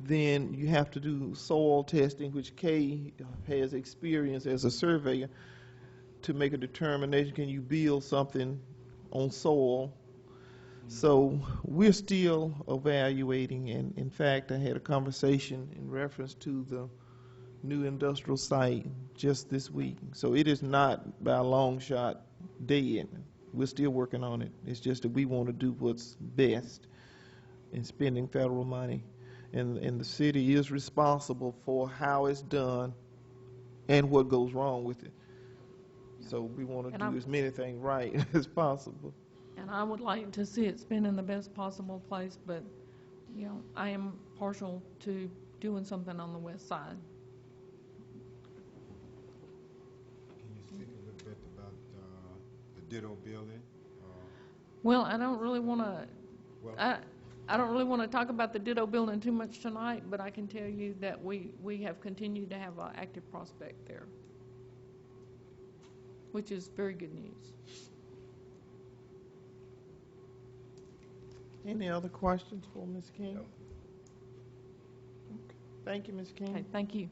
Speaker 1: Then you have to do soil testing, which Kay has experience as a surveyor, to make a determination, can you build something on soil? So we're still evaluating, and in fact, I had a conversation in reference to the new industrial site just this week. So it is not by a long shot dead. We're still working on it. It's just that we want to do what's best in spending federal money. And the city is responsible for how it's done and what goes wrong with it. So we want to do as many things right as possible.
Speaker 13: And I would like to see it spent in the best possible place, but, I am partial to doing something on the west side.
Speaker 14: Can you speak a little bit about the ditto building.
Speaker 13: Well, I don't really want to,
Speaker 14: Well,
Speaker 13: I don't really want to talk about the ditto building too much tonight, but I can tell you that we have continued to have an active prospect there, which is very good news.
Speaker 1: Any other questions for Ms. King?
Speaker 14: No.
Speaker 1: Okay. Thank you, Ms. King.
Speaker 13: Okay, thank you.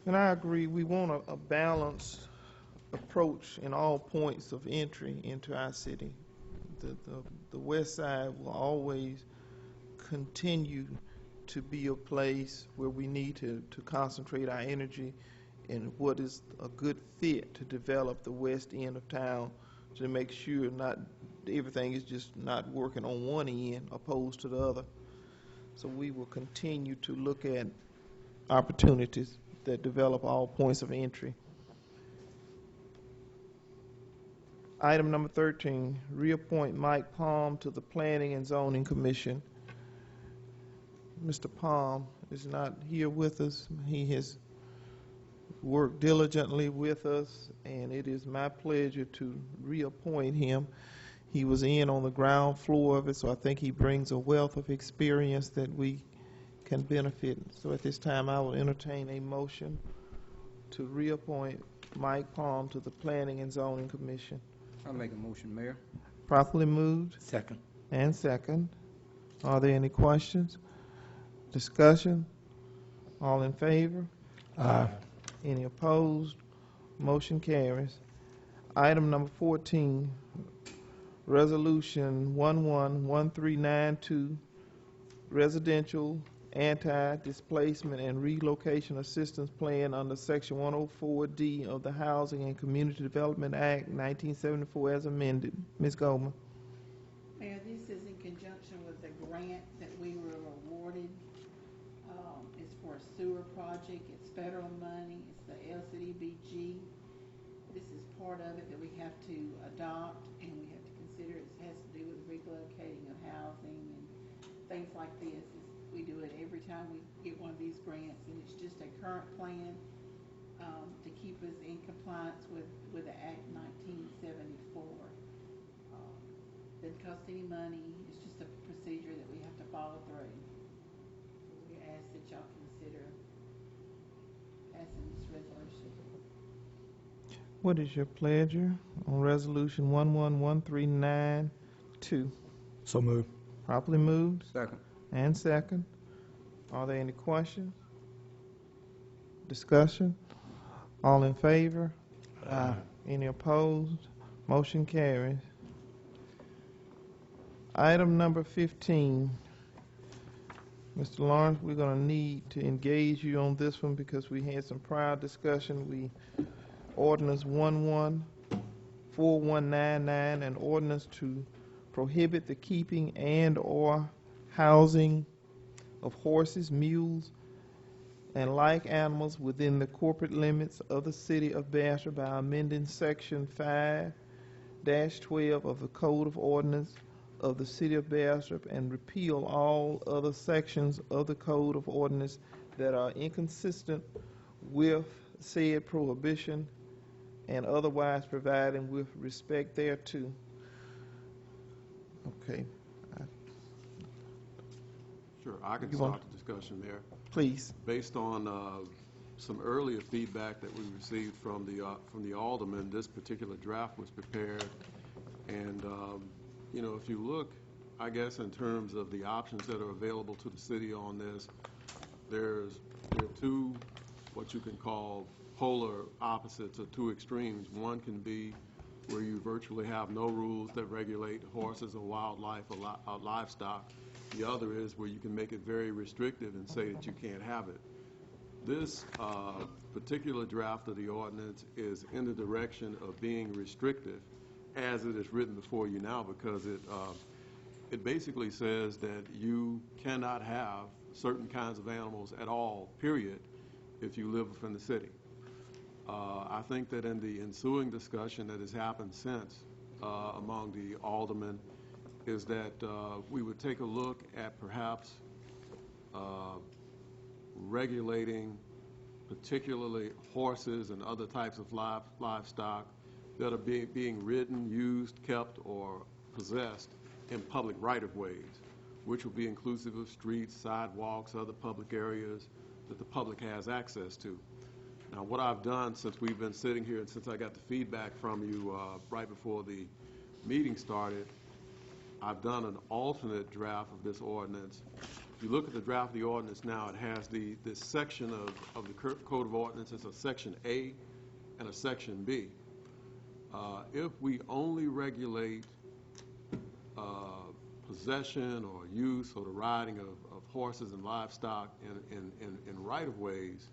Speaker 1: And I agree, we want a balanced approach in all points of entry into our city. The west side will always continue to be a place where we need to concentrate our energy in what is a good fit to develop the west end of town, to make sure not everything is just not working on one end opposed to the other. So we will continue to look at opportunities that develop all points of entry. Item number 13, reappoint Mike Palm to the Planning and Zoning Commission. Mr. Palm is not here with us. He has worked diligently with us, and it is my pleasure to reappoint him. He was in on the ground floor of it, so I think he brings a wealth of experience that we can benefit. So at this time, I will entertain a motion to reappoint Mike Palm to the Planning and Zoning Commission.
Speaker 5: I'll make a motion, Mayor.
Speaker 1: Properly moved
Speaker 6: Second.
Speaker 1: and second. Are there any questions? Discussion? All in favor?
Speaker 6: Aye.
Speaker 1: Any opposed? Motion carries. Item number 14, Resolution 111392, Residential Anti-Displacement and Relocation Assistance Plan under Section 104D of the Housing and Community Development Act 1974 as amended. Ms. Goldman.
Speaker 2: Mayor, this is in conjunction with the grant that we were awarded. It's for a sewer project. It's federal money. It's the LCDBG. This is part of it that we have to adopt, and we have to consider. It has to do with relocating of housing and things like this. We do it every time we get one of these grants, and it's just a current plan to keep us in compliance with the Act 1974. Doesn't cost any money. It's just a procedure that we have to follow through. We ask that y'all consider passing this resolution.
Speaker 1: What is your pleasure on Resolution 111392?
Speaker 5: So moved.
Speaker 1: Properly moved
Speaker 5: Second.
Speaker 1: and second. Are there any questions? Discussion? All in favor? Aye. Any opposed? Motion carries. Item number 15. Mr. Lawrence, we're going to need to engage you on this one because we had some prior discussion. Ordinance 114199, an ordinance to prohibit the keeping and/or housing of horses, mules, and like animals within the corporate limits of the city of Bastrop by amending Section 5-12 of the Code of Ordinance of the city of Bastrop and repeal all other sections of the Code of Ordinance that are inconsistent with said prohibition and otherwise providing with respect thereto. Okay.
Speaker 9: Sure, I can
Speaker 1: You
Speaker 9: start
Speaker 1: want-
Speaker 9: the discussion there.
Speaker 1: Please.
Speaker 9: Based on some earlier feedback that we received from the aldermen, this particular draft was prepared. And, you know, if you look, I guess, in terms of the options that are available to the city on this, there are two, what you can call polar opposites or two extremes. One can be where you virtually have no rules that regulate horses or wildlife or livestock. The other is where you can make it very restrictive and say that you can't have it. This particular draft of the ordinance is in the direction of being restrictive as it is written before you now, because it basically says that you cannot have certain kinds of animals at all, period, if you live within the city. I think that in the ensuing discussion that has happened since among the aldermen is that we would take a look at perhaps regulating particularly horses and other types of livestock that are being ridden, used, kept, or possessed in public right-of-ways, which will be inclusive of streets, sidewalks, other public areas that the public has access to. Now, what I've done since we've been sitting here and since I got the feedback from you right before the meeting started, I've done an alternate draft of this ordinance. If you look at the draft of the ordinance now, it has this section of the Code of Ordinances, a Section A and a Section B. If we only regulate possession or use or the riding of horses and livestock in right-of-ways,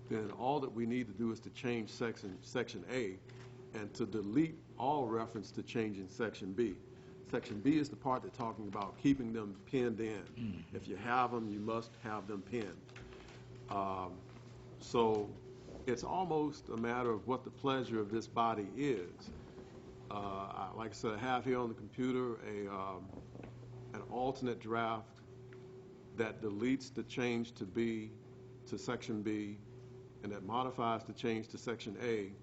Speaker 9: then all that we need to do is to change Section A and to delete all reference to changing Section B. Section B is the part that's talking about keeping them pinned in. If you have them, you must have them pinned. So it's almost a matter of what the pleasure of this body is. Like I said, I have here on the computer an alternate draft that deletes the change to B, to Section B, and that modifies the change to Section A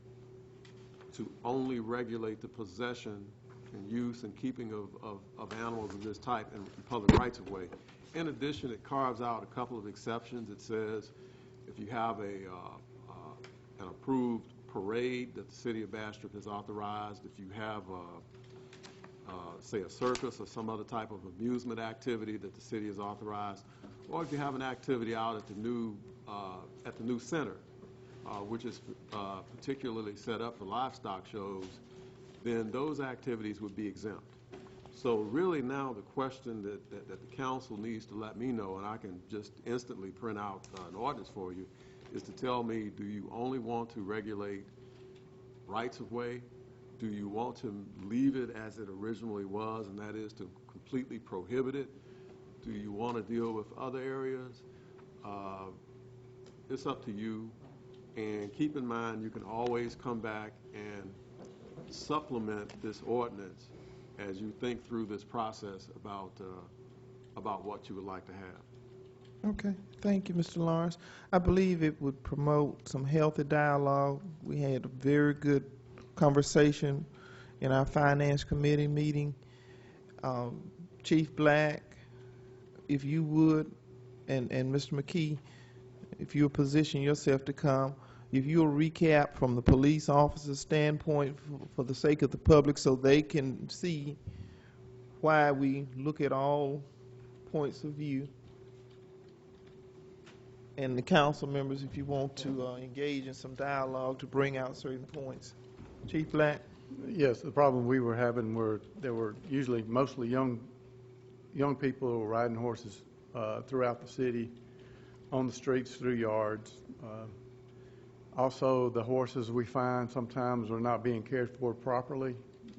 Speaker 9: to only regulate the possession and use and keeping of animals of this type in public rights-of-way. In addition, it carves out a couple of exceptions. It says if you have an approved parade that the city of Bastrop has authorized, if you have, say, a circus or some other type of amusement activity that the city has authorized, or if you have an activity out at the new center, which is particularly set up for livestock shows, then those activities would be exempt. So really now the question that the council needs to let me know, and I can just instantly print out an ordinance for you, is to tell me, do you only want to regulate rights-of-way? Do you want to leave it as it originally was, and that is to completely prohibit it? Do you want to deal with other areas? It's up to you. And keep in mind, you can always come back and supplement this ordinance as you think through this process about what you would like to have.
Speaker 1: Okay, thank you, Mr. Lawrence. I believe it would promote some healthy dialogue. We had a very good conversation in our Finance Committee meeting. Chief Black, if you would, and Mr. McKee, if you'll position yourself to come, if you'll recap from the police officer's standpoint for the sake of the public so they can see why we look at all points of view. And the council members, if you want to engage in some dialogue to bring out certain points. Chief Black?
Speaker 12: Yes, the problem we were having were there were usually mostly young people who were riding horses throughout the city, on the streets, through yards. Also, the horses we find sometimes are not being cared for properly.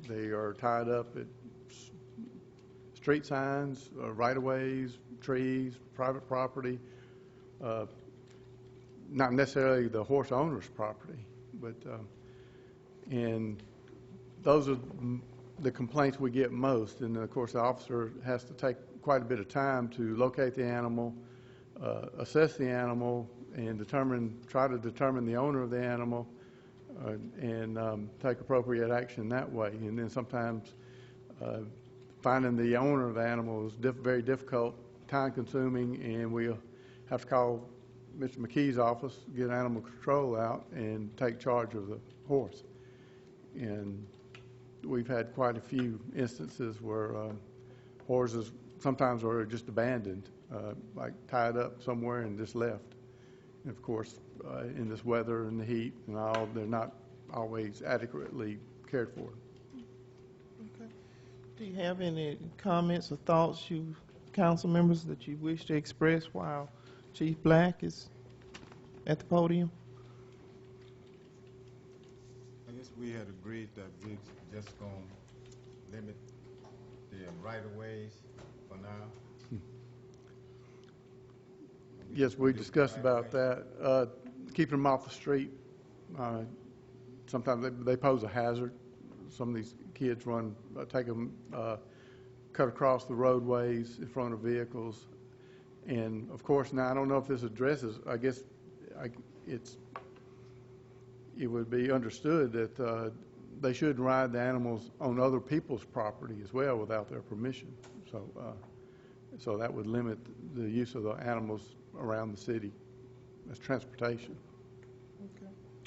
Speaker 12: They are tied up at street signs, right-of-ways, trees, private property, not necessarily the horse owner's property, but and those are the complaints we get most. And of course, the officer has to take quite a bit of time to locate the animal, assess the animal, and try to determine the owner of the animal, and take appropriate action that way. And then sometimes finding the owner of the animal is very difficult, time-consuming, and we'll have to call Mr. McKee's office, get animal control out, and take charge of the horse. And we've had quite a few instances where horses sometimes are just abandoned, like tied up somewhere and just left. And of course, in this weather and the heat and all, they're not always adequately cared for.
Speaker 1: Okay. Do you have any comments or thoughts, you council members, that you wish to express while Chief Black is at the podium?
Speaker 14: I guess we had agreed that we're just going to limit the right-of-ways for now.
Speaker 12: Yes, we discussed about that. Keeping them off the street. Sometimes they pose a hazard. Some of these kids take them, cut across the roadways in front of vehicles. And of course, now I don't know if this addresses, I guess it would be understood that they shouldn't ride the animals on other people's property as well without their permission. So that would limit the use of the animals around the city as transportation.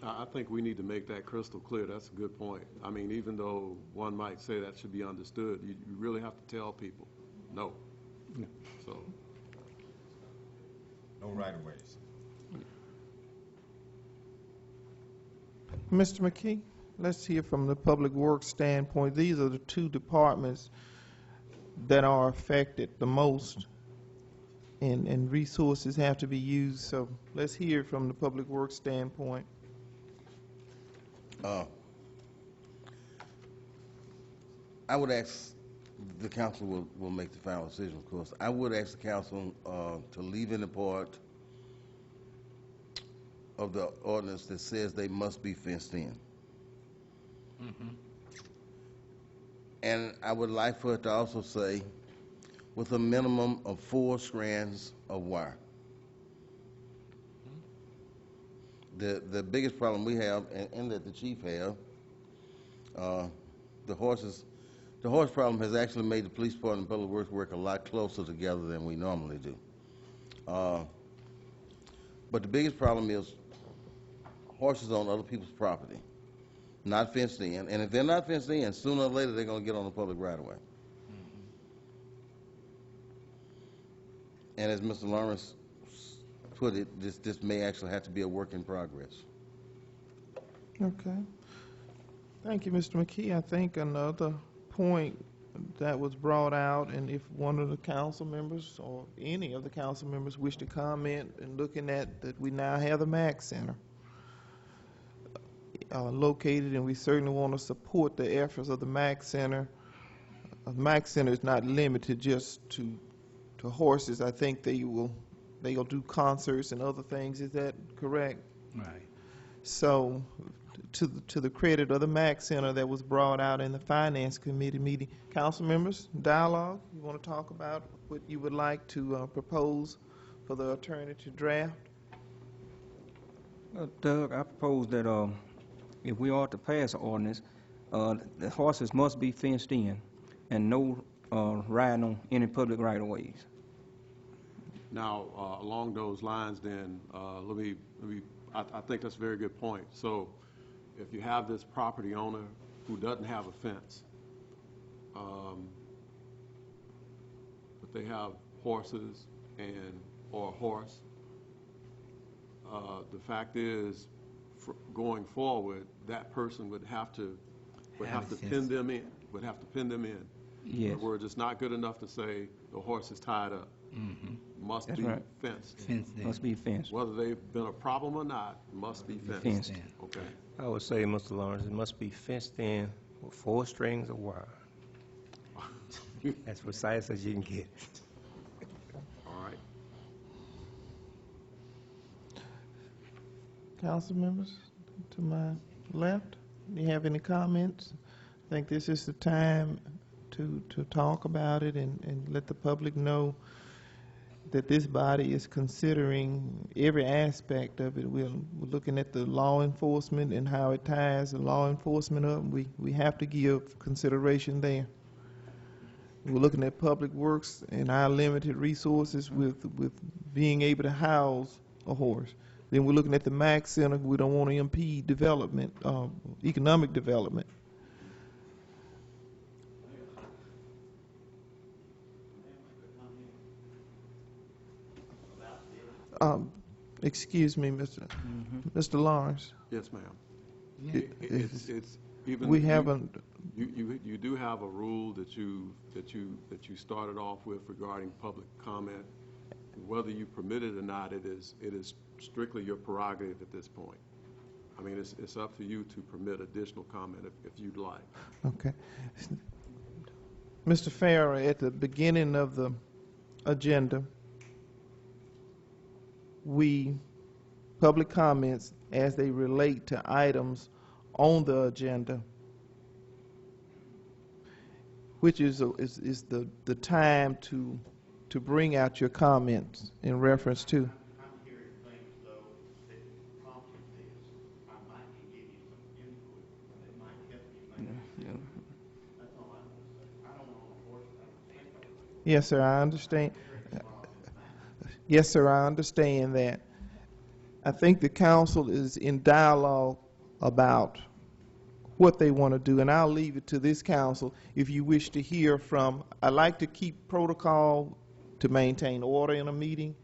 Speaker 9: I think we need to make that crystal clear. That's a good point. I mean, even though one might say that should be understood, you really have to tell people, no.
Speaker 12: Yeah.
Speaker 9: So,
Speaker 14: No right-of-ways.
Speaker 1: Mr. McKee, let's hear from the Public Works standpoint. These are the two departments that are affected the most, and resources have to be used. So let's hear from the Public Works standpoint.
Speaker 4: I would ask, the council will make the final decision, of course. I would ask the council to leave in the part of the ordinance that says they must be fenced in. And I would like for it to also say, with a minimum of 4 strands of wire. The biggest problem we have, and that the chief have, the horse problem has actually made the police department and public works work a lot closer together than we normally do. But the biggest problem is horses on other people's property, not fenced in. And if they're not fenced in, sooner or later they're going to get on the public right-of-way. And as Mr. Lawrence put it, this may actually have to be a work in progress.
Speaker 1: Okay. Thank you, Mr. McKee. I think another point that was brought out, and if one of the council members or any of the council members wish to comment, and looking at that we now have the MAC Center located, and we certainly want to support the efforts of the MAC Center. The MAC Center is not limited just to horses. I think they'll do concerts and other things. Is that correct?
Speaker 6: Right.
Speaker 1: So, to the credit of the MAC Center that was brought out in the Finance Committee meeting, council members, dialogue. You want to talk about what you would like to propose for the attorney to draft?
Speaker 5: Doug, I propose that if we are to pass an ordinance, the horses must be fenced in and no riding on any public right-of-ways.
Speaker 9: now, along those lines then, I think that's a very good point. So if you have this property owner who doesn't have a fence, but they have horses or a horse, the fact is, going forward, that person would have to pin them in,
Speaker 5: Yes.
Speaker 9: In other words, it's not good enough to say the horse is tied up. Must
Speaker 5: That's
Speaker 9: be
Speaker 5: right.
Speaker 9: fenced.
Speaker 5: Must be fenced.
Speaker 9: Whether they've been a problem or not, must be fenced.
Speaker 5: Fenced.
Speaker 9: Okay.
Speaker 5: I would say, Mr. Lawrence, it must be fenced in with 4 strings of wire. As precise as you can get.
Speaker 9: All right.
Speaker 1: Council members, to my left, do you have any comments? I think this is the time to talk about it and let the public know that this body is considering every aspect of it. We're looking at the law enforcement and how it ties the law enforcement up. We have to give consideration there. We're looking at public works and our limited resources with being able to house a horse. Then we're looking at the MAC Center. We don't want to impede development, economic development. Excuse me, Mr. Lawrence.
Speaker 9: Yes, ma'am.
Speaker 1: It's
Speaker 9: even
Speaker 1: we haven't.
Speaker 9: You do have a rule that you started off with regarding public comment. Whether you permit it or not, it is strictly your prerogative at this point. I mean, it's up to you to permit additional comment if you'd like.
Speaker 1: Okay. Mr. Farrer, at the beginning of the agenda, public comments as they relate to items on the agenda, which is the time to bring out your comments in reference to.
Speaker 15: I'm hearing things, though, that
Speaker 1: Yes, sir, I understand. Yes, sir, I understand that. I think the council is in dialogue about what they want to do, and I'll leave it to this council if you wish to hear from. I like to keep protocol to maintain order in a meeting,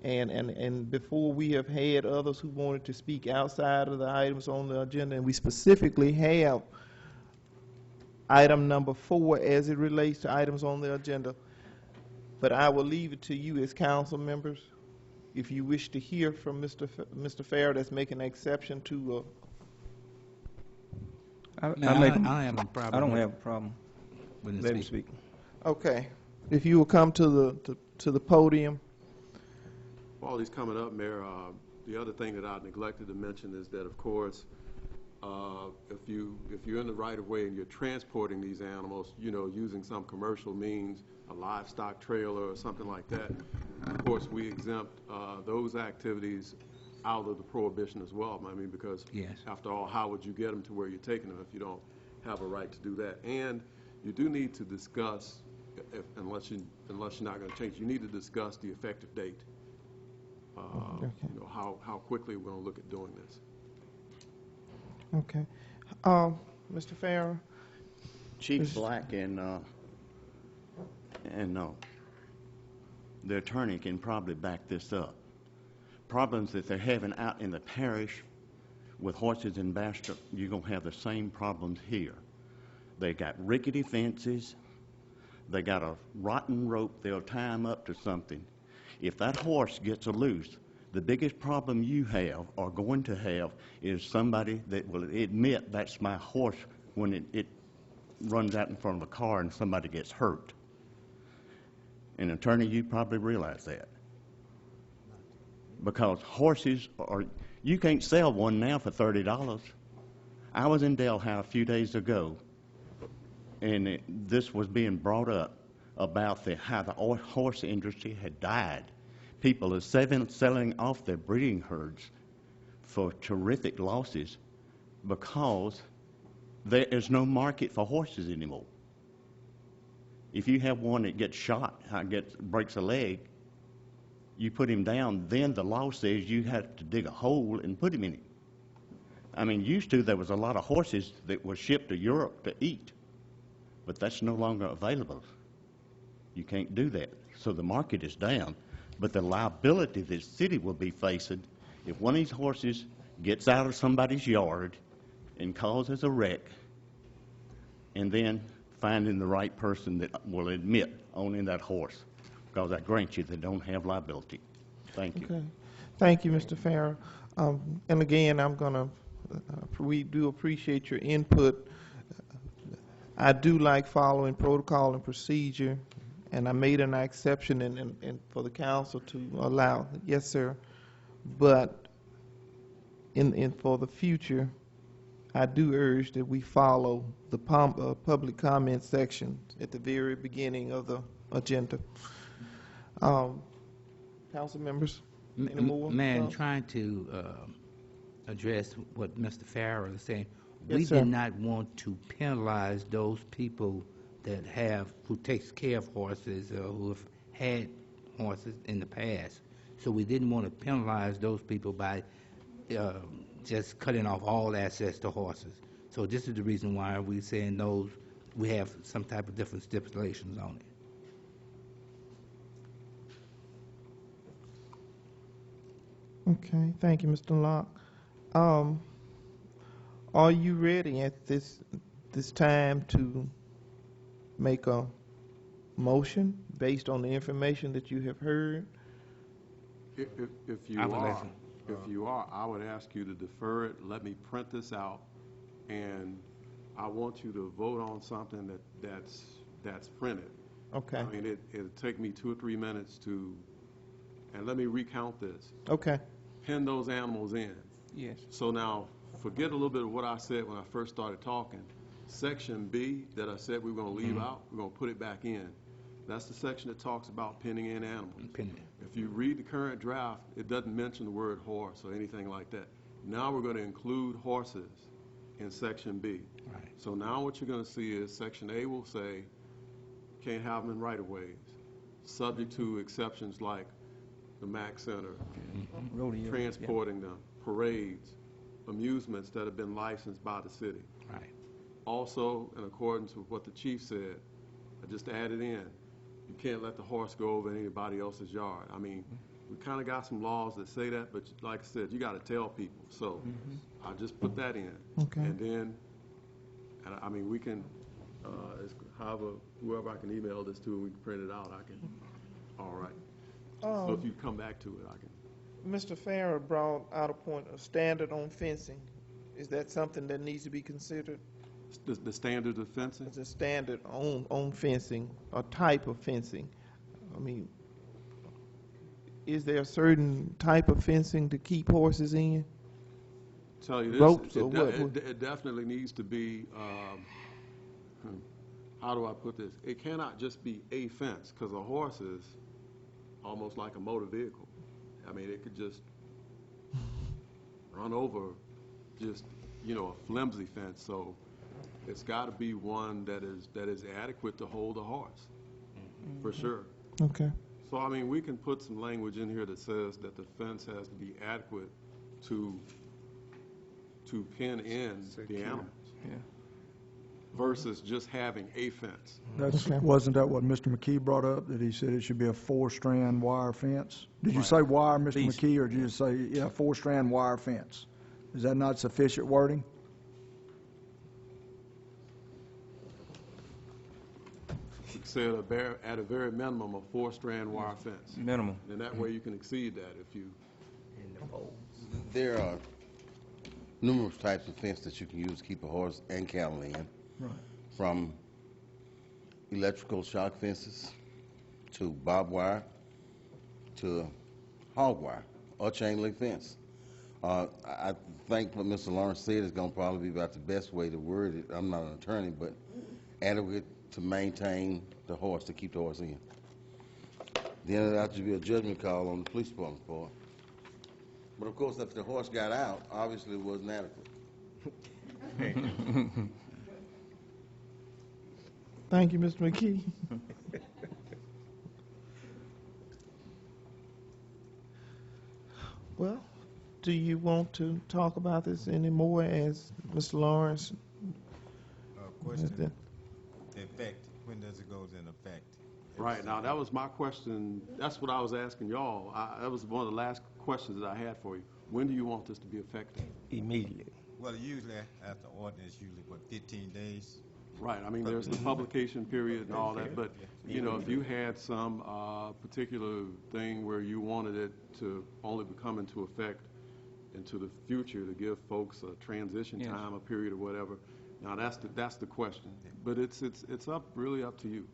Speaker 1: and before we have had others who wanted to speak outside of the items on the agenda, and we specifically have item number 4 as it relates to items on the agenda. But I will leave it to you as council members. If you wish to hear from Mr. Farrer, that's making an exception to,
Speaker 6: I don't have a problem.
Speaker 5: I don't have a problem.
Speaker 6: With
Speaker 5: Let him
Speaker 6: him
Speaker 5: speak.
Speaker 1: okay. If you will come to the podium.
Speaker 9: While he's coming up, Mayor, the other thing that I neglected to mention is that, of course, if you're in the right of way and you're transporting these animals, using some commercial means, a livestock trailer or something like that, of course, we exempt those activities out of the prohibition as well. I mean, because after all, how would you get them to where you're taking them if you don't have a right to do that? And you do need to discuss, unless you're not going to change, you need to discuss the effective date. How quickly we're going to look at doing this.
Speaker 1: Okay. Mr. Farrer?
Speaker 15: Chief Black and the attorney can probably back this up. Problems that they're having out in the parish with horses in Bastrop, you're going to have the same problems here. They got rickety fences. They got a rotten rope. They'll tie them up to something. If that horse gets loose, the biggest problem you have or going to have is somebody that will admit that's my horse when it runs out in front of a car and somebody gets hurt. And attorney, you probably realize that. Because horses you can't sell one now for $30. I was in Delhi a few days ago, and this was being brought up about how the horse industry had died. People are selling off their breeding herds for terrific losses because there is no market for horses anymore. If you have one that gets shot, breaks a leg, you put him down, then the law says you have to dig a hole and put him in it. I mean, used to there was a lot of horses that were shipped to Europe to eat, but that's no longer available. You can't do that. So the market is down. But the liability the city will be facing if one of these horses gets out of somebody's yard and causes a wreck, and then finding the right person that will admit owning that horse, because I grant you they don't have liability. Thank you.
Speaker 1: Okay. Thank you, Mr. Farrer. And again, we do appreciate your input. I do like following protocol and procedure, and I made an exception and for the council to allow. Yes, sir. But for the future, I do urge that we follow the public comment section at the very beginning of the agenda. Council members, any more?
Speaker 6: Man, trying to address what Mr. Farrer is saying,
Speaker 1: Yes,
Speaker 6: we
Speaker 1: sir.
Speaker 6: did not want to penalize those people who takes care of horses or who have had horses in the past. So we didn't want to penalize those people by just cutting off all access to horses. So this is the reason why we're saying those, we have some type of different stipulations on it.
Speaker 1: Okay, thank you, Mr. Locke. Are you ready at this time to make a motion based on the information that you have heard?
Speaker 9: If you are, I would ask you to defer it. Let me print this out, and I want you to vote on something that's printed.
Speaker 1: Okay.
Speaker 9: I mean, it'll take me 2 or 3 minutes and let me recount this.
Speaker 1: Okay.
Speaker 9: Pin those animals in.
Speaker 1: Yes.
Speaker 9: So now, forget a little bit of what I said when I first started talking. Section B that I said we were going to leave out, we're going to put it back in. That's the section that talks about pinning in animals. If you read the current draft, it doesn't mention the word horse or anything like that. Now we're going to include horses in Section B.
Speaker 6: Right.
Speaker 9: So now what you're going to see is Section A will say can't have them in right-of-ways, subject to exceptions like the Mac Center,
Speaker 5: Rodeo,
Speaker 9: transporting them, parades, amusements that have been licensed by the city.
Speaker 6: Right.
Speaker 9: Also, in accordance with what the chief said, I just added in, you can't let the horse go over anybody else's yard. I mean, we kind of got some laws that say that, but like I said, you got to tell people. So I just put that in.
Speaker 1: Okay.
Speaker 9: And then, I mean, we can, whoever I can email this to, and we can print it out, I can, all right. So if you come back to it, I can.
Speaker 1: Mr. Farrer brought out a point, a standard on fencing. Is that something that needs to be considered?
Speaker 9: The standards of fencing?
Speaker 1: It's a standard on fencing, a type of fencing. I mean, is there a certain type of fencing to keep horses in?
Speaker 9: Tell you this,
Speaker 1: Ropes or what?
Speaker 9: it definitely needs to be, how do I put this? It cannot just be a fence, because a horse is almost like a motor vehicle. I mean, it could just run over just, a flimsy fence. So it's got to be one that is adequate to hold a horse, for sure.
Speaker 1: Okay.
Speaker 9: So, I mean, we can put some language in here that says that the fence has to be adequate to pin in the animals.
Speaker 5: Yeah.
Speaker 9: Versus just having a fence.
Speaker 16: Wasn't that what Mr. McKee brought up, that he said it should be a 4-strand wire fence? Did you say wire, Mr. McKee, or did you say, 4-strand wire fence? Is that not sufficient wording?
Speaker 9: Said at a very minimum, a 4-strand wire fence.
Speaker 5: Minimum.
Speaker 9: And that way you can exceed that if you.
Speaker 4: There are numerous types of fence that you can use to keep a horse and cattle in.
Speaker 16: Right.
Speaker 4: From electrical shock fences to barbed wire to hog wire or chain link fence. I think what Mr. Lawrence said is going to probably be about the best way to word it. I'm not an attorney, but adequate to maintain the horse, to keep the horse in. Then it ought to be a judgment call on the police department's part. But of course, if the horse got out, obviously it wasn't adequate.
Speaker 1: Thank you, Mr. McKee. Well, do you want to talk about this anymore as Mr. Lawrence?
Speaker 14: Question, the effect, when does it go into effect?
Speaker 9: Right, now that was my question. That's what I was asking y'all. That was one of the last questions that I had for you. When do you want this to be effective?
Speaker 5: Immediately.
Speaker 14: Well, usually after ordinance, usually, 15 days?
Speaker 9: Right, I mean, there's the publication period and all that, but, if you had some particular thing where you wanted it to only come into effect into the future to give folks a transition time, a period or whatever, now that's the question. But it's really up to you.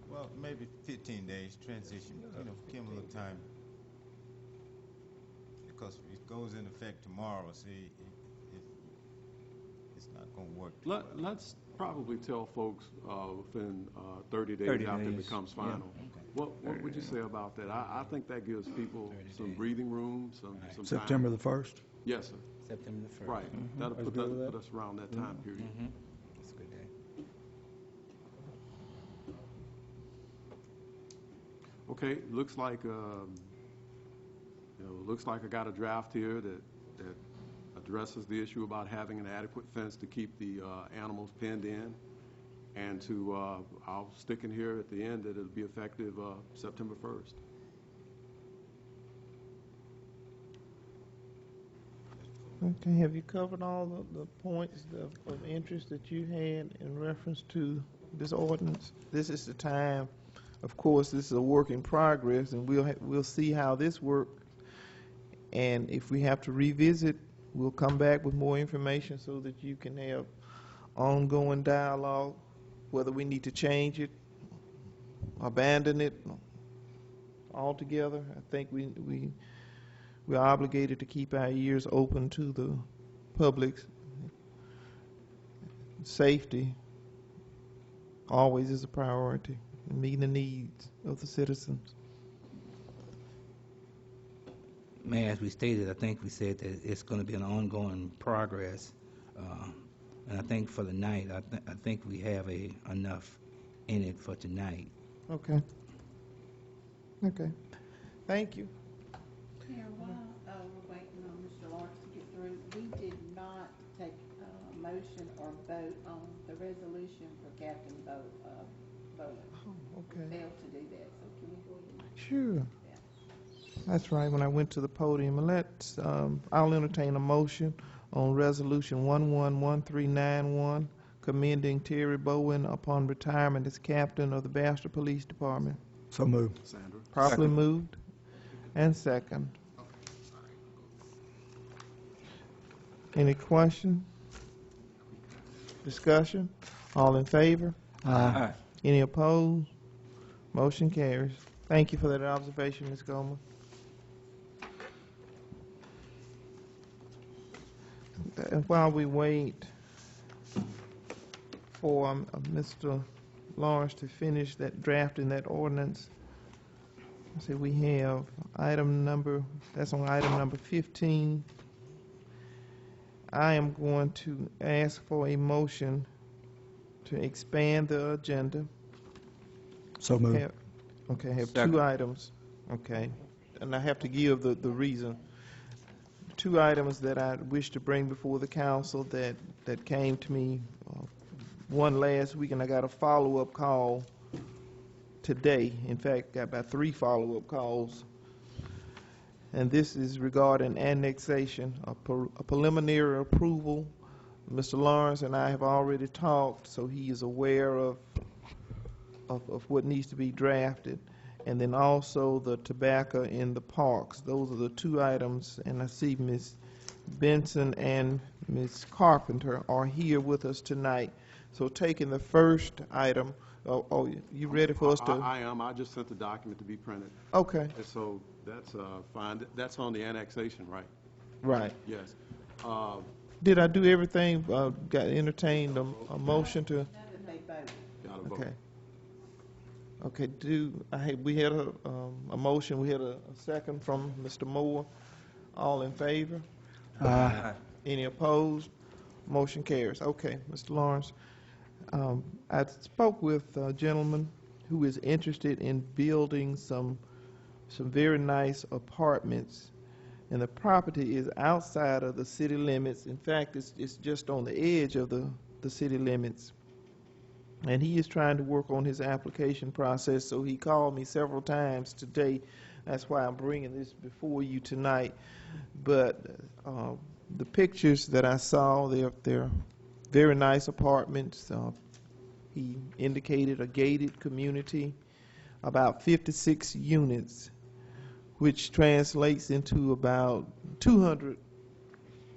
Speaker 14: Well, maybe 15 days, transition, give them a little time. Because if it goes in effect tomorrow, see, it's not going to work.
Speaker 9: Let's probably tell folks within 30 days
Speaker 5: 30
Speaker 9: after it
Speaker 5: days.
Speaker 9: becomes final.
Speaker 5: Yeah. Okay.
Speaker 9: What would you say about that? I think that gives people some breathing room, some time.
Speaker 16: September the 1st?
Speaker 9: Yes, sir.
Speaker 6: September the 1st.
Speaker 9: Right. That'll put us around that time period.
Speaker 6: That's a good day.
Speaker 9: Okay, looks like I got a draft here that addresses the issue about having an adequate fence to keep the animals penned in, and I'll stick in here at the end that it'll be effective September 1st.
Speaker 1: Okay, have you covered all the points of interest that you had in reference to this ordinance? This is the time. Of course, this is a work in progress, and we'll see how this works. And if we have to revisit, we'll come back with more information so that you can have ongoing dialogue, whether we need to change it, abandon it altogether. I think we're obligated to keep our ears open to the public's safety. Always is a priority, and meeting the needs of the citizens.
Speaker 6: Mayor, as we stated, I think we said that it's going to be an ongoing progress, and I think for the night, I think we have enough in it for tonight.
Speaker 1: Okay. Okay. Thank you.
Speaker 2: Mayor, while we're waiting on Mr. Lawrence to get through, we did not take a motion or vote on the resolution for Captain Bowler.
Speaker 1: Okay.
Speaker 2: Failed to do that, so can we go ahead and
Speaker 1: Sure.
Speaker 2: do that?
Speaker 1: That's right, when I went to the podium. And I'll entertain a motion on Resolution 111391, commending Terry Bowen upon retirement as captain of the Bastrop Police Department.
Speaker 16: So moved.
Speaker 9: Sandra?
Speaker 1: Properly moved and second. Any question? Discussion? All in favor?
Speaker 16: Aye.
Speaker 1: Any opposed? Motion carries. Thank you for that observation, Ms. Goldman. And while we wait for Mr. Lawrence to finish that drafting that ordinance, let's see, we have that's on item number 15. I am going to ask for a motion to expand the agenda.
Speaker 16: So moved.
Speaker 1: Okay, I have
Speaker 5: Second.
Speaker 1: 2 items. Okay, and I have to give the reason. 2 items that I wish to bring before the council that came to me, one last week, and I got a follow-up call today. In fact, got about 3 follow-up calls. And this is regarding annexation, a preliminary approval. Mr. Lawrence and I have already talked, so he is aware of what needs to be drafted. And then also the tobacco in the parks. Those are the 2 items, and I see Ms. Benson and Ms. Carpenter are here with us tonight. So taking the first item, you ready for us to?
Speaker 9: I am. I just sent the document to be printed.
Speaker 1: Okay.
Speaker 9: And so that's fine. That's on the annexation, right?
Speaker 1: Right.
Speaker 9: Yes.
Speaker 1: Did I do everything? Got entertained a motion to?
Speaker 2: They voted.
Speaker 9: Gotta vote.
Speaker 1: Okay. Okay, we had a motion, we had a second from Mr. Moore. All in favor?
Speaker 16: Aye.
Speaker 1: Any opposed? Motion carries. Okay, Mr. Lawrence. I spoke with a gentleman who is interested in building some very nice apartments, and the property is outside of the city limits. In fact, it's just on the edge of the city limits. And he is trying to work on his application process, so he called me several times today. That's why I'm bringing this before you tonight. But the pictures that I saw, they're very nice apartments. He indicated a gated community, about 56 units, which translates into about 200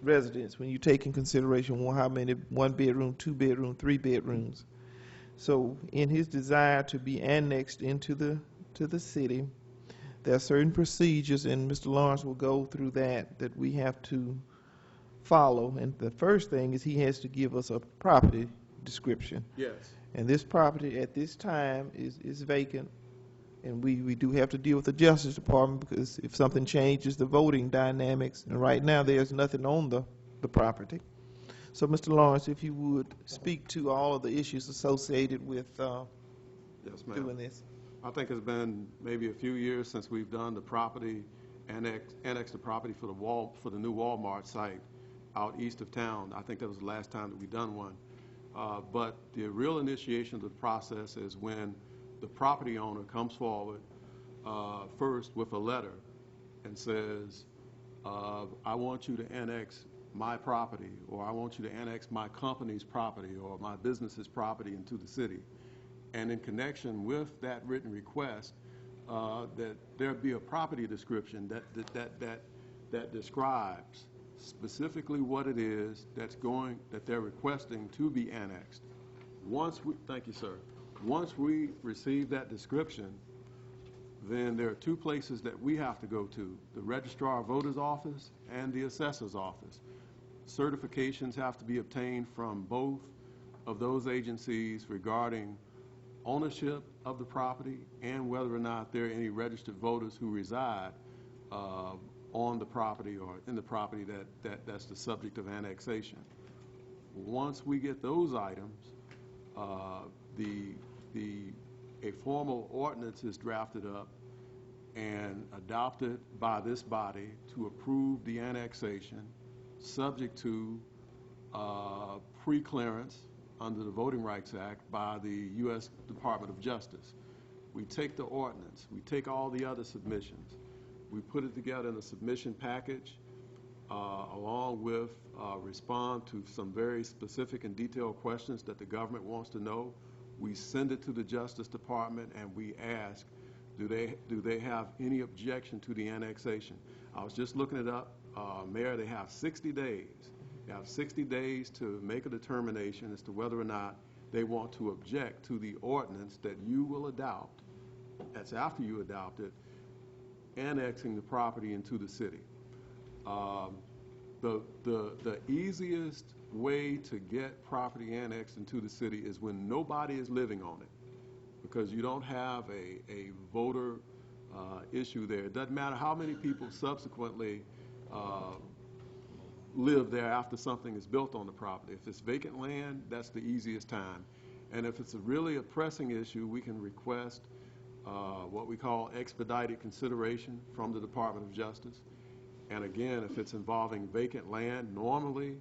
Speaker 1: residents when you take in consideration how many 1 bedroom, 2 bedroom, 3 bedrooms. So in his desire to be annexed into the city, there are certain procedures, and Mr. Lawrence will go through that we have to follow. And the first thing is he has to give us a property description.
Speaker 9: Yes.
Speaker 1: And this property at this time is vacant, and we do have to deal with the Justice Department because if something changes the voting dynamics, and right now there's nothing on the property. So, Mr. Lawrence, if you would speak to all of the issues associated with
Speaker 9: Yes, ma'am.
Speaker 1: doing this.
Speaker 9: I think it's been maybe a few years since we've done the property, annex the property for the new Walmart site out east of town. I think that was the last time that we done one. But the real initiation of the process is when the property owner comes forward first with a letter and says, I want you to annex my property, or I want you to annex my company's property or my business's property into the city. And in connection with that written request, that there be a property description that describes specifically what it is that they're requesting to be annexed. Thank you, sir. Once we receive that description, then there are 2 places that we have to go to, the Registrar of Voters Office and the Assessor's Office. Certifications have to be obtained from both of those agencies regarding ownership of the property and whether or not there are any registered voters who reside on the property or in the property that's the subject of annexation. Once we get those items, the a formal ordinance is drafted up and adopted by this body to approve the annexation, subject to pre-clearance under the Voting Rights Act by the U.S. Department of Justice. We take the ordinance, we take all the other submissions, we put it together in a submission package, along with respond to some very specific and detailed questions that the government wants to know. We send it to the Justice Department and we ask, do they have any objection to the annexation? I was just looking it up. Mayor, they have 60 days. They have 60 days to make a determination as to whether or not they want to object to the ordinance that you will adopt. That's after you adopt it, annexing the property into the city. The easiest way to get property annexed into the city is when nobody is living on it, because you don't have a voter issue there. It doesn't matter how many people subsequently live there after something is built on the property. If it's vacant land, that's the easiest time. And if it's a pressing issue, we can request what we call expedited consideration from the Department of Justice. And again, if it's involving vacant land, normally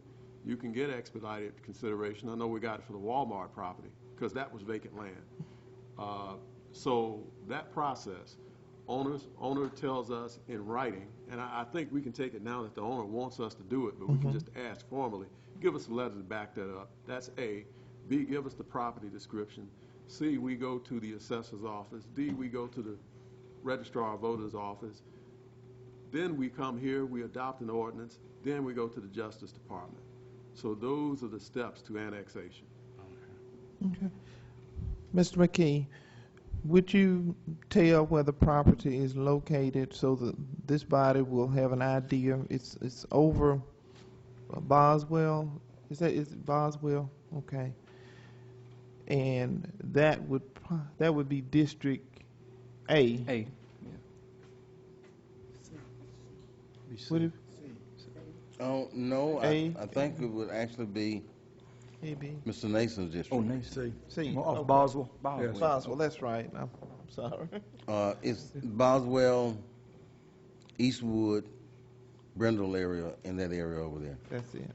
Speaker 9: you can get expedited consideration. I know we got it for the Walmart property because that was vacant land. So that process, owner tells us in writing, and I think we can take it now that the owner wants us to do it, but we can just ask formally, give us a letter to back that up. That's A. B, give us the property description. C, we go to the assessor's office. D, we go to the registrar of voters' office. Then we come here, we adopt an ordinance, then we go to the Justice Department. So those are the steps to annexation.
Speaker 1: Okay. Mr. McKee, would you tell where the property is located so that this body will have an idea? It's over Boswell. Is it Boswell? Okay. And that would be District A.
Speaker 5: A.
Speaker 1: Would it?
Speaker 4: Oh, no,
Speaker 1: A.
Speaker 4: I think it would actually be
Speaker 1: A-B.
Speaker 4: Mr. Nason's district.
Speaker 16: Oh, Nancy.
Speaker 1: C.
Speaker 16: Off
Speaker 1: Okay.
Speaker 16: Boswell?
Speaker 5: Boswell.
Speaker 1: Boswell, that's right. I'm sorry.
Speaker 4: It's Boswell, Eastwood, Brindle area, in that area over there.
Speaker 1: That's it,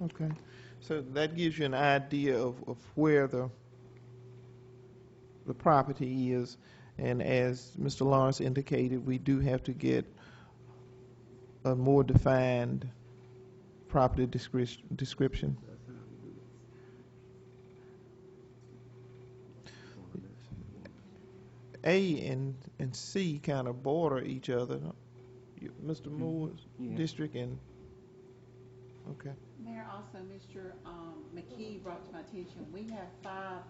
Speaker 1: okay. Okay, so that gives you an idea of where the property is, and as Mr. Lawrence indicated, we do have to get a more defined property description. A and C kind of border each other. Mr. Moore's district and, okay.
Speaker 2: Mayor, also, Mr. McKee brought to my attention, we have 5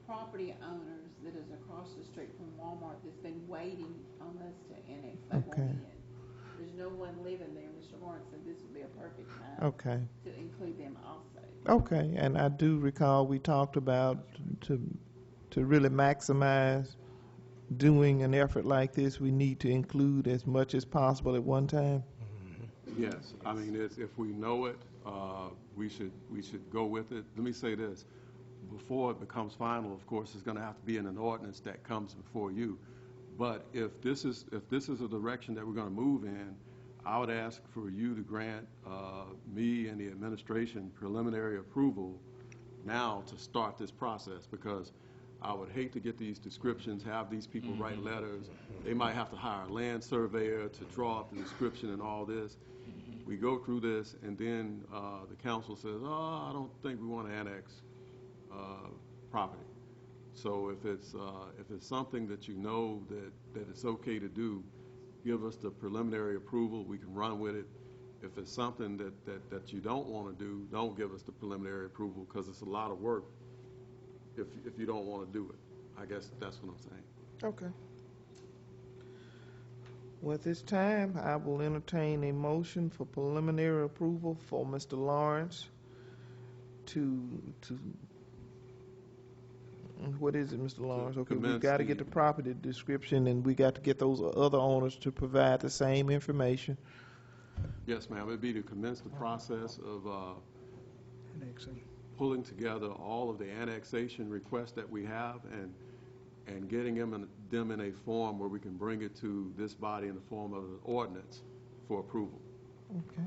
Speaker 2: property owners that is across the street from Walmart that's been waiting on us to annex. They won't
Speaker 1: Okay.
Speaker 2: in. There's no one living there. Mr. Lawrence said this would be a perfect time
Speaker 1: Okay.
Speaker 2: to include them also.
Speaker 1: Okay, and I do recall we talked about to really maximize doing an effort like this, we need to include as much as possible at one time.
Speaker 9: Yes, I mean, if we know it, we should go with it. Let me say this, before it becomes final, of course, it's gonna have to be in an ordinance that comes before you. But if this is a direction that we're gonna move in, I would ask for you to grant me and the administration preliminary approval now to start this process, because I would hate to get these descriptions, have these people write letters. They might have to hire a land surveyor to draw up the description and all this. We go through this, and then the council says, oh, I don't think we want to annex property. So if it's something that you know that it's okay to do, give us the preliminary approval, we can run with it. If it's something that you don't want to do, don't give us the preliminary approval, because it's a lot of work if you don't want to do it. I guess that's what I'm saying.
Speaker 1: Okay. Well, at this time, I will entertain a motion for preliminary approval for Mr. Lawrence to what is it, Mr. Lawrence? Okay, we
Speaker 9: commence
Speaker 1: got to get
Speaker 9: the-
Speaker 1: the property description, and we got to get those other owners to provide the same information.
Speaker 9: Yes, ma'am. It'd be to commence the process of
Speaker 16: Annexing.
Speaker 9: pulling together all of the annexation requests that we have and getting them in a form where we can bring it to this body in the form of an ordinance for approval.
Speaker 1: Okay.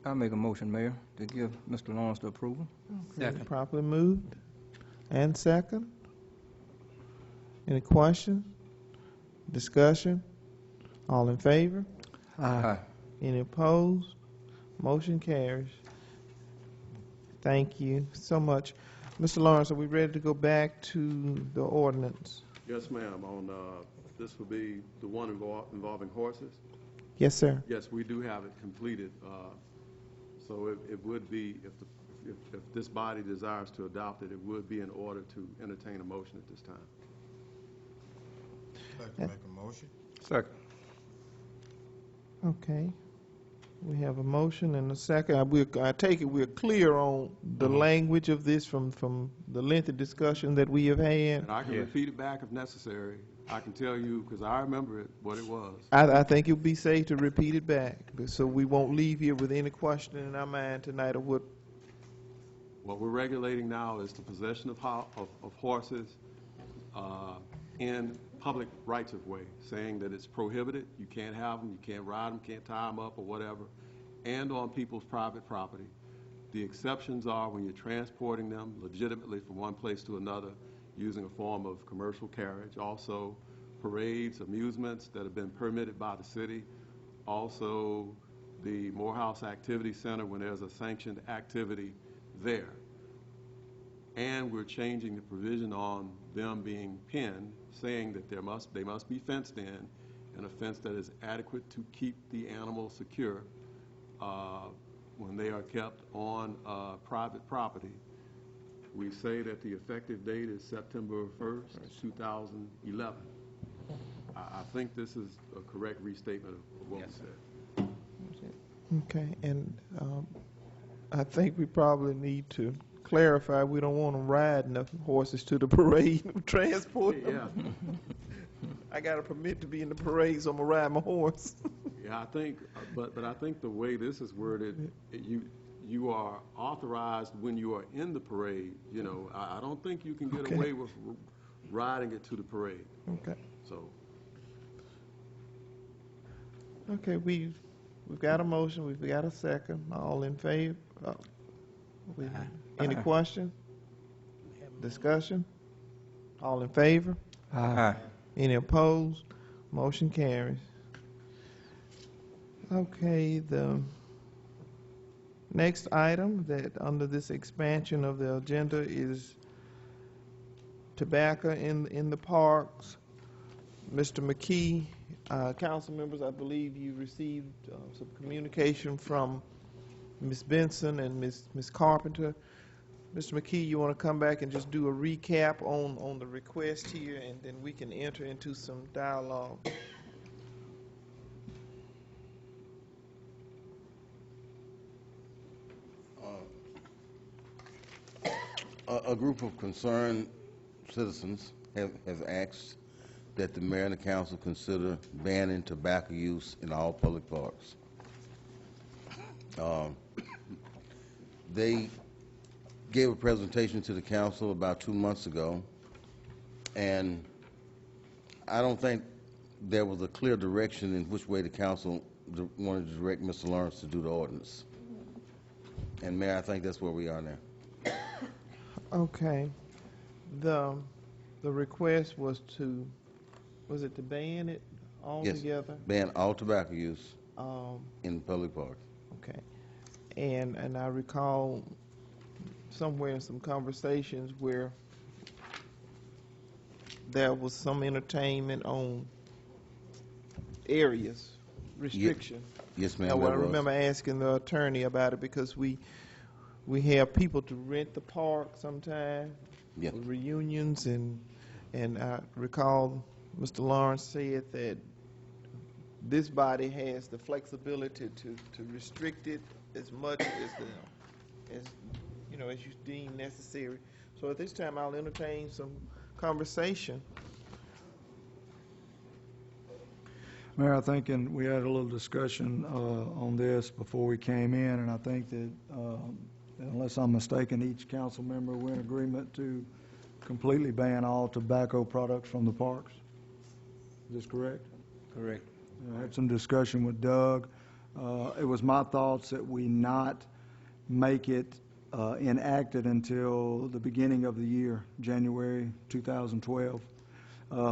Speaker 5: I make a motion, Mayor, to give Mr. Lawrence the approval.
Speaker 6: Second.
Speaker 1: Properly moved and second. Any questions? Discussion? All in favor?
Speaker 5: Aye.
Speaker 1: Any opposed? Motion carries. Thank you so much. Mr. Lawrence, are we ready to go back to the ordinance?
Speaker 9: Yes, ma'am. On this will be the one involving horses.
Speaker 1: Yes, sir.
Speaker 9: Yes, we do have it completed. So it would be, if this body desires to adopt it, it would be in order to entertain a motion at this time.
Speaker 14: I'd like to make a motion.
Speaker 5: Second.
Speaker 1: Okay. We have a motion and a second. I take it we're clear on the language of this from the lengthy discussion that we have had.
Speaker 9: And I can repeat it back if necessary. I can tell you, because I remember it, what it was.
Speaker 1: I think it would be safe to repeat it back, so we won't leave here with any question in our mind tonight of what.
Speaker 9: What we're regulating now is the possession of horses in public rights-of-way, saying that it's prohibited, you can't have them, you can't ride them, can't tie them up or whatever, and on people's private property. The exceptions are when you're transporting them legitimately from one place to another using a form of commercial carriage. Also, parades, amusements that have been permitted by the city. Also, the Morehouse Activity Center when there's a sanctioned activity there. And we're changing the provision on them being penned, saying that they must be fenced in, and a fence that is adequate to keep the animal secure when they are kept on private property. We say that the effective date is September 1st, 2011. I think this is a correct restatement of what we said.
Speaker 1: Okay, and I think we probably need to clarify we don't want them riding the horses to the parade, transport them.
Speaker 9: Yeah.
Speaker 1: I got a permit to be in the parade, so I'm gonna ride my horse.
Speaker 9: Yeah, I think, but I think the way this is worded, you are authorized when you are in the parade. You know, I don't think you can get away with riding it to the parade.
Speaker 1: Okay.
Speaker 9: So.
Speaker 1: Okay, we've got a motion, we've got a second. All in favor? Any question? Discussion? All in favor?
Speaker 5: Aye.
Speaker 1: Any opposed? Motion carries. Okay, the next item that under this expansion of the agenda is tobacco in the parks. Mr. McKee, council members, I believe you received some communication from Ms. Benson and Ms. Carpenter. Mr. McKee, you want to come back and just do a recap on the request here, and then we can enter into some dialogue.
Speaker 4: A group of concerned citizens have asked that the mayor and the council consider banning tobacco use in all public parks. They gave a presentation to the council about 2 months ago, and I don't think there was a clear direction in which way the council wanted to direct Mr. Lawrence to do the ordinance. And Mayor, I think that's where we are now.
Speaker 1: Okay. The request was to ban it altogether?
Speaker 4: Yes, ban all tobacco use in public parks.
Speaker 1: Okay. And I recall somewhere in some conversations where there was some entertainment on areas, restriction.
Speaker 4: Yes, ma'am.
Speaker 1: Now, I remember asking the attorney about it because we have people to rent the park sometime, with reunions, and I recall Mr. Lawrence said that this body has the flexibility to restrict it as much as you deem necessary. So at this time, I'll entertain some conversation.
Speaker 16: Mayor, I think we had a little discussion on this before we came in, and I think that unless I'm mistaken, each council member were in agreement to completely ban all tobacco products from the parks. Is this correct?
Speaker 5: Correct.
Speaker 16: I had some discussion with Doug. It was my thoughts that we not make it enacted until the beginning of the year, January 2012,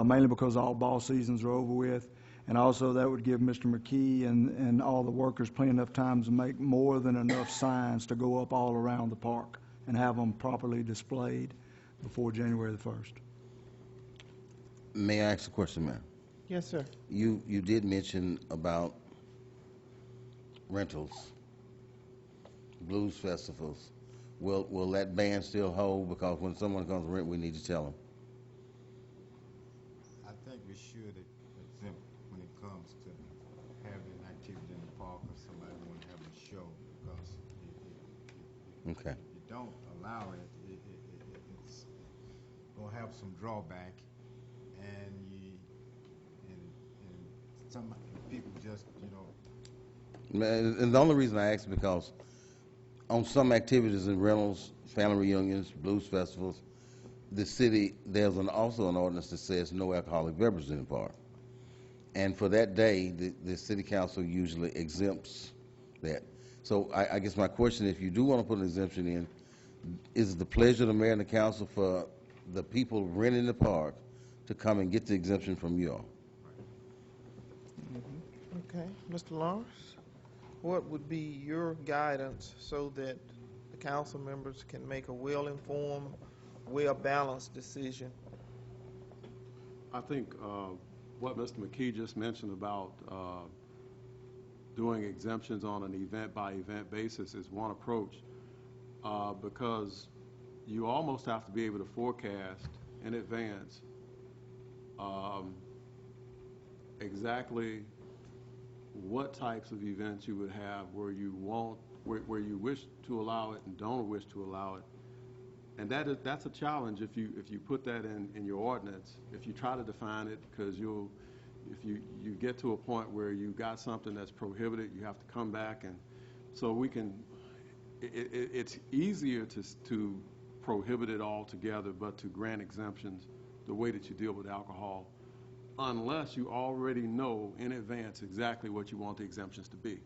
Speaker 16: mainly because all ball seasons are over with. And also that would give Mr. McKee and all the workers plenty enough time to make more than enough signs to go up all around the park and have them properly displayed before January the 1st.
Speaker 4: May I ask a question, ma'am?
Speaker 1: Yes, sir.
Speaker 4: You did mention about rentals, blues festivals. Will that ban still hold? Because when someone comes to rent, we need to tell them.
Speaker 14: I think we should exempt when it comes to having an activity in the park or somebody want to have a show, because
Speaker 4: Okay.
Speaker 14: if you don't allow it, it's gonna have some drawback, and some people just,
Speaker 4: And the only reason I ask is because on some activities and rentals, family reunions, blues festivals, the city, there's also an ordinance that says no alcoholic beverages in the park. And for that day, the city council usually exempts that. So I guess my question, if you do want to put an exemption in, is it the pleasure of the mayor and the council for the people renting the park to come and get the exemption from you all?
Speaker 1: Okay, Mr. Lawrence, what would be your guidance so that the council members can make a well-informed, well-balanced decision?
Speaker 9: I think what Mr. McKee just mentioned about doing exemptions on an event-by-event basis is one approach, because you almost have to be able to forecast in advance exactly what types of events you would have where you wish to allow it and don't wish to allow it. And that's a challenge if you put that in your ordinance, if you try to define it, because if you get to a point where you got something that's prohibited, you have to come back. And so it's easier to prohibit it altogether, but to grant exemptions the way that you deal with alcohol, unless you already know in advance exactly what you want the exemptions to be.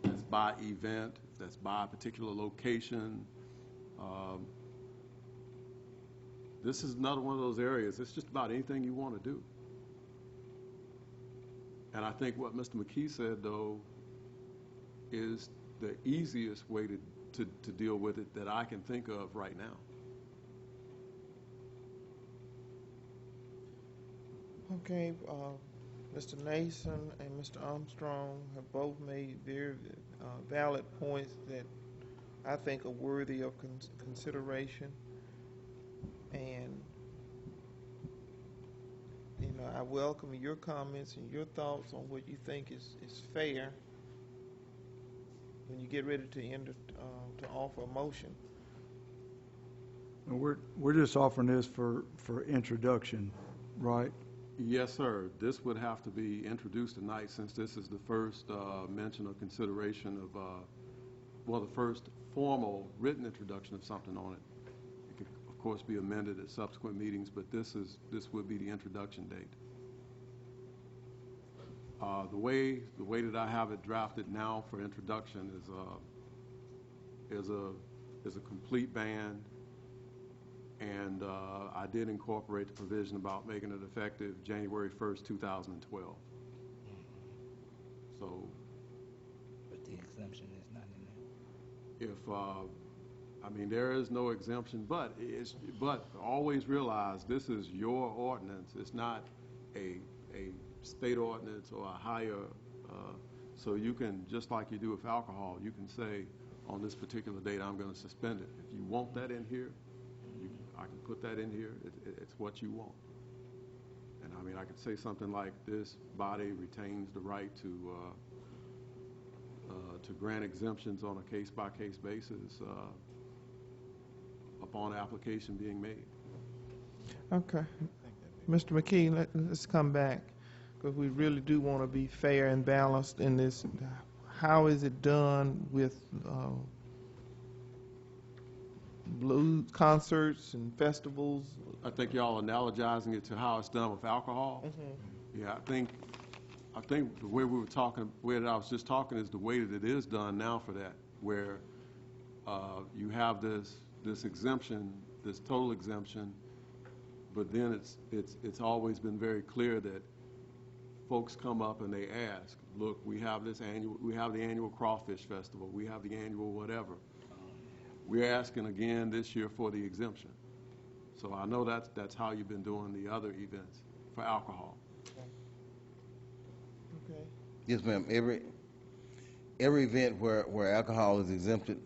Speaker 9: That's by event, that's by a particular location. This is another one of those areas. It's just about anything you want to do. And I think what Mr. McKee said, though, is the easiest way to deal with it that I can think of right now.
Speaker 1: Okay, Mr. Nason and Mr. Armstrong have both made very valid points that I think are worthy of consideration. And, I welcome your comments and your thoughts on what you think is fair when you get ready to offer a motion.
Speaker 16: And we're just offering this for introduction, right?
Speaker 9: Yes, sir. This would have to be introduced tonight, since this is the first mention or consideration of, the first formal written introduction of something on it. It could, of course, be amended at subsequent meetings, but this would be the introduction date. The way that I have it drafted now for introduction is a complete ban. And I did incorporate the provision about making it effective January 1st, 2012. So,
Speaker 6: But the exemption is not in there.
Speaker 9: there is no exemption, but always realize this is your ordinance. It's not a state ordinance or a higher. So you can, just like you do with alcohol, you can say on this particular date I'm going to suspend it. If you want that in here, I can put that in here. It's what you want. And I could say something like, this body retains the right to grant exemptions on a case-by-case basis upon application being made.
Speaker 1: Okay. Mr. McKee, let's come back, because we really do want to be fair and balanced in this. How is it done with blues concerts and festivals.
Speaker 9: I think y'all analogizing it to how it's done with alcohol. Yeah, I think the way we were talking, the way that I was just talking is the way that it is done now for that, where you have this exemption, this total exemption, but then it's always been very clear that folks come up and they ask, look, we have the annual crawfish festival, we have the annual whatever. We're asking again this year for the exemption. So I know that's how you've been doing the other events for alcohol.
Speaker 1: Okay.
Speaker 4: Yes, ma'am. Every event where alcohol is exempted,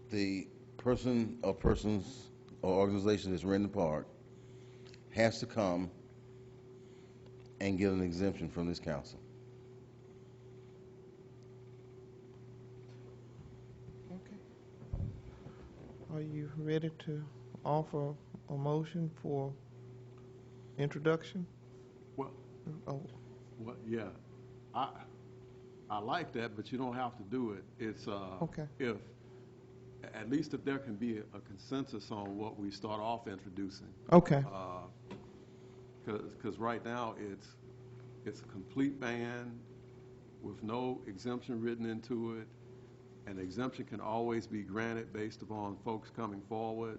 Speaker 4: the person or persons or organization that's renting the park has to come and get an exemption from this council.
Speaker 1: Okay. Are you ready to offer a motion for introduction?
Speaker 9: Well,
Speaker 1: Oh,
Speaker 9: yeah, I like that, but you don't have to do it. It's
Speaker 1: okay.
Speaker 9: if at least if there can be a consensus on what we start off introducing.
Speaker 1: Okay.
Speaker 9: Because right now it's a complete ban with no exemption written into it. An exemption can always be granted based upon folks coming forward.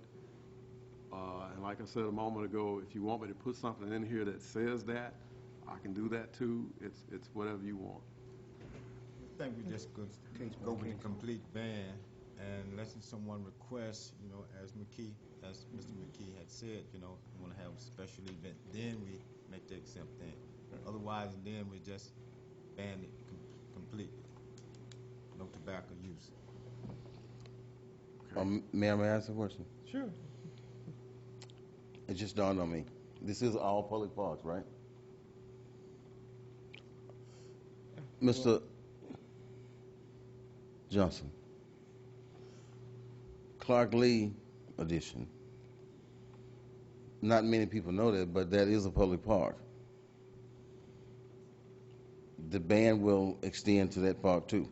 Speaker 9: And like I said a moment ago, if you want me to put something in here that says that, I can do that too. It's whatever you want.
Speaker 14: I think we just could go with a complete ban, and unless someone requests, as Mr. McKee had said, we want to have a special event, then we make the exempt thing. Otherwise, then we just ban it completely. No tobacco use.
Speaker 4: Ma'am, may I ask a question?
Speaker 1: Sure.
Speaker 4: It just dawned on me. This is all public parks, right? Mr. Johnson, Clark Lee edition. Not many people know that, but that is a public park. The ban will extend to that park too.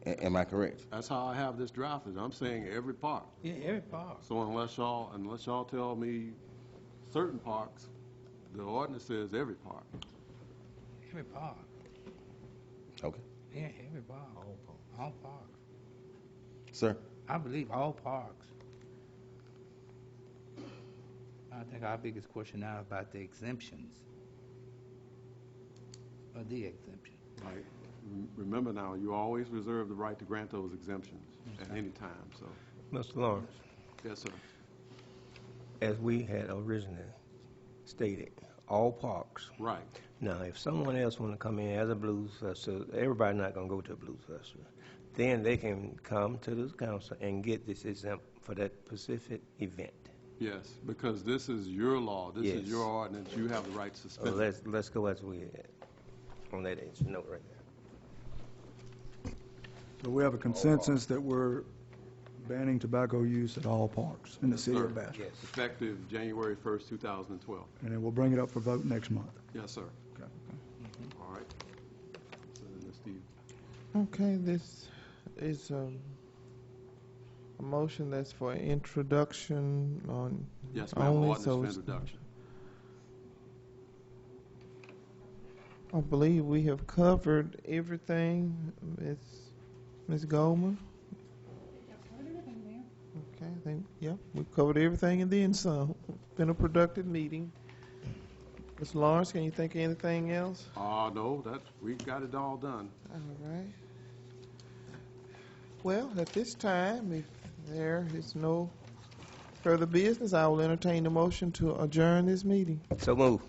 Speaker 4: Am I correct?
Speaker 9: That's how I have this drafted. I'm saying every park.
Speaker 6: Yeah, every park.
Speaker 9: So unless y'all tell me certain parks, the ordinance says every park.
Speaker 6: Every park.
Speaker 4: Okay.
Speaker 6: Yeah, every park. All parks.
Speaker 4: Sir?
Speaker 6: I believe all parks. I think our biggest question now is about the exemptions. Or the exemption.
Speaker 9: Right. Remember now, you always reserve the right to grant those exemptions at any time, so.
Speaker 17: Mr. Lawrence,
Speaker 9: Yes, sir.
Speaker 17: as we had originally stated, all parks.
Speaker 9: Right.
Speaker 17: Now, if someone else want to come in as a blues festival, everybody not going to go to a blues festival. Then they can come to this council and get this exempt for that specific event.
Speaker 9: Yes, because this is your law, this is
Speaker 17: Yes.
Speaker 9: your ordinance, you have the right to
Speaker 17: So
Speaker 9: suspend it.
Speaker 17: let's go as we had on that note right there.
Speaker 16: So we have a consensus that we're banning tobacco use at all parks in the city
Speaker 9: Sir.
Speaker 16: of Bastrop.
Speaker 17: Yes.
Speaker 9: Effective January 1st, 2012.
Speaker 16: And then we'll bring it up for vote next month.
Speaker 9: Yes, sir.
Speaker 16: Okay.
Speaker 9: All right. So then, Steve.
Speaker 1: Okay, this is a motion that's for introduction on
Speaker 9: Yes, ma'am,
Speaker 1: only,
Speaker 9: ordinance
Speaker 1: so
Speaker 9: for
Speaker 1: it's-
Speaker 9: introduction.
Speaker 1: I believe we have covered everything, Ms. Goldman. Okay, I think, yeah, we've covered everything and then some. Been a productive meeting. Ms. Lawrence, can you think of anything else?
Speaker 9: No, we got it all done.
Speaker 1: All right. Well, at this time, if there is no further business, I will entertain the motion to adjourn this meeting.
Speaker 17: So move.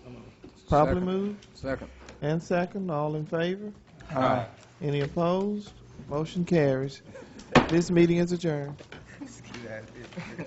Speaker 1: Properly moved
Speaker 7: Second.
Speaker 1: and second, all in favor?
Speaker 7: Aye.
Speaker 1: Any opposed? Motion carries. This meeting is adjourned.
Speaker 17: Get out of here.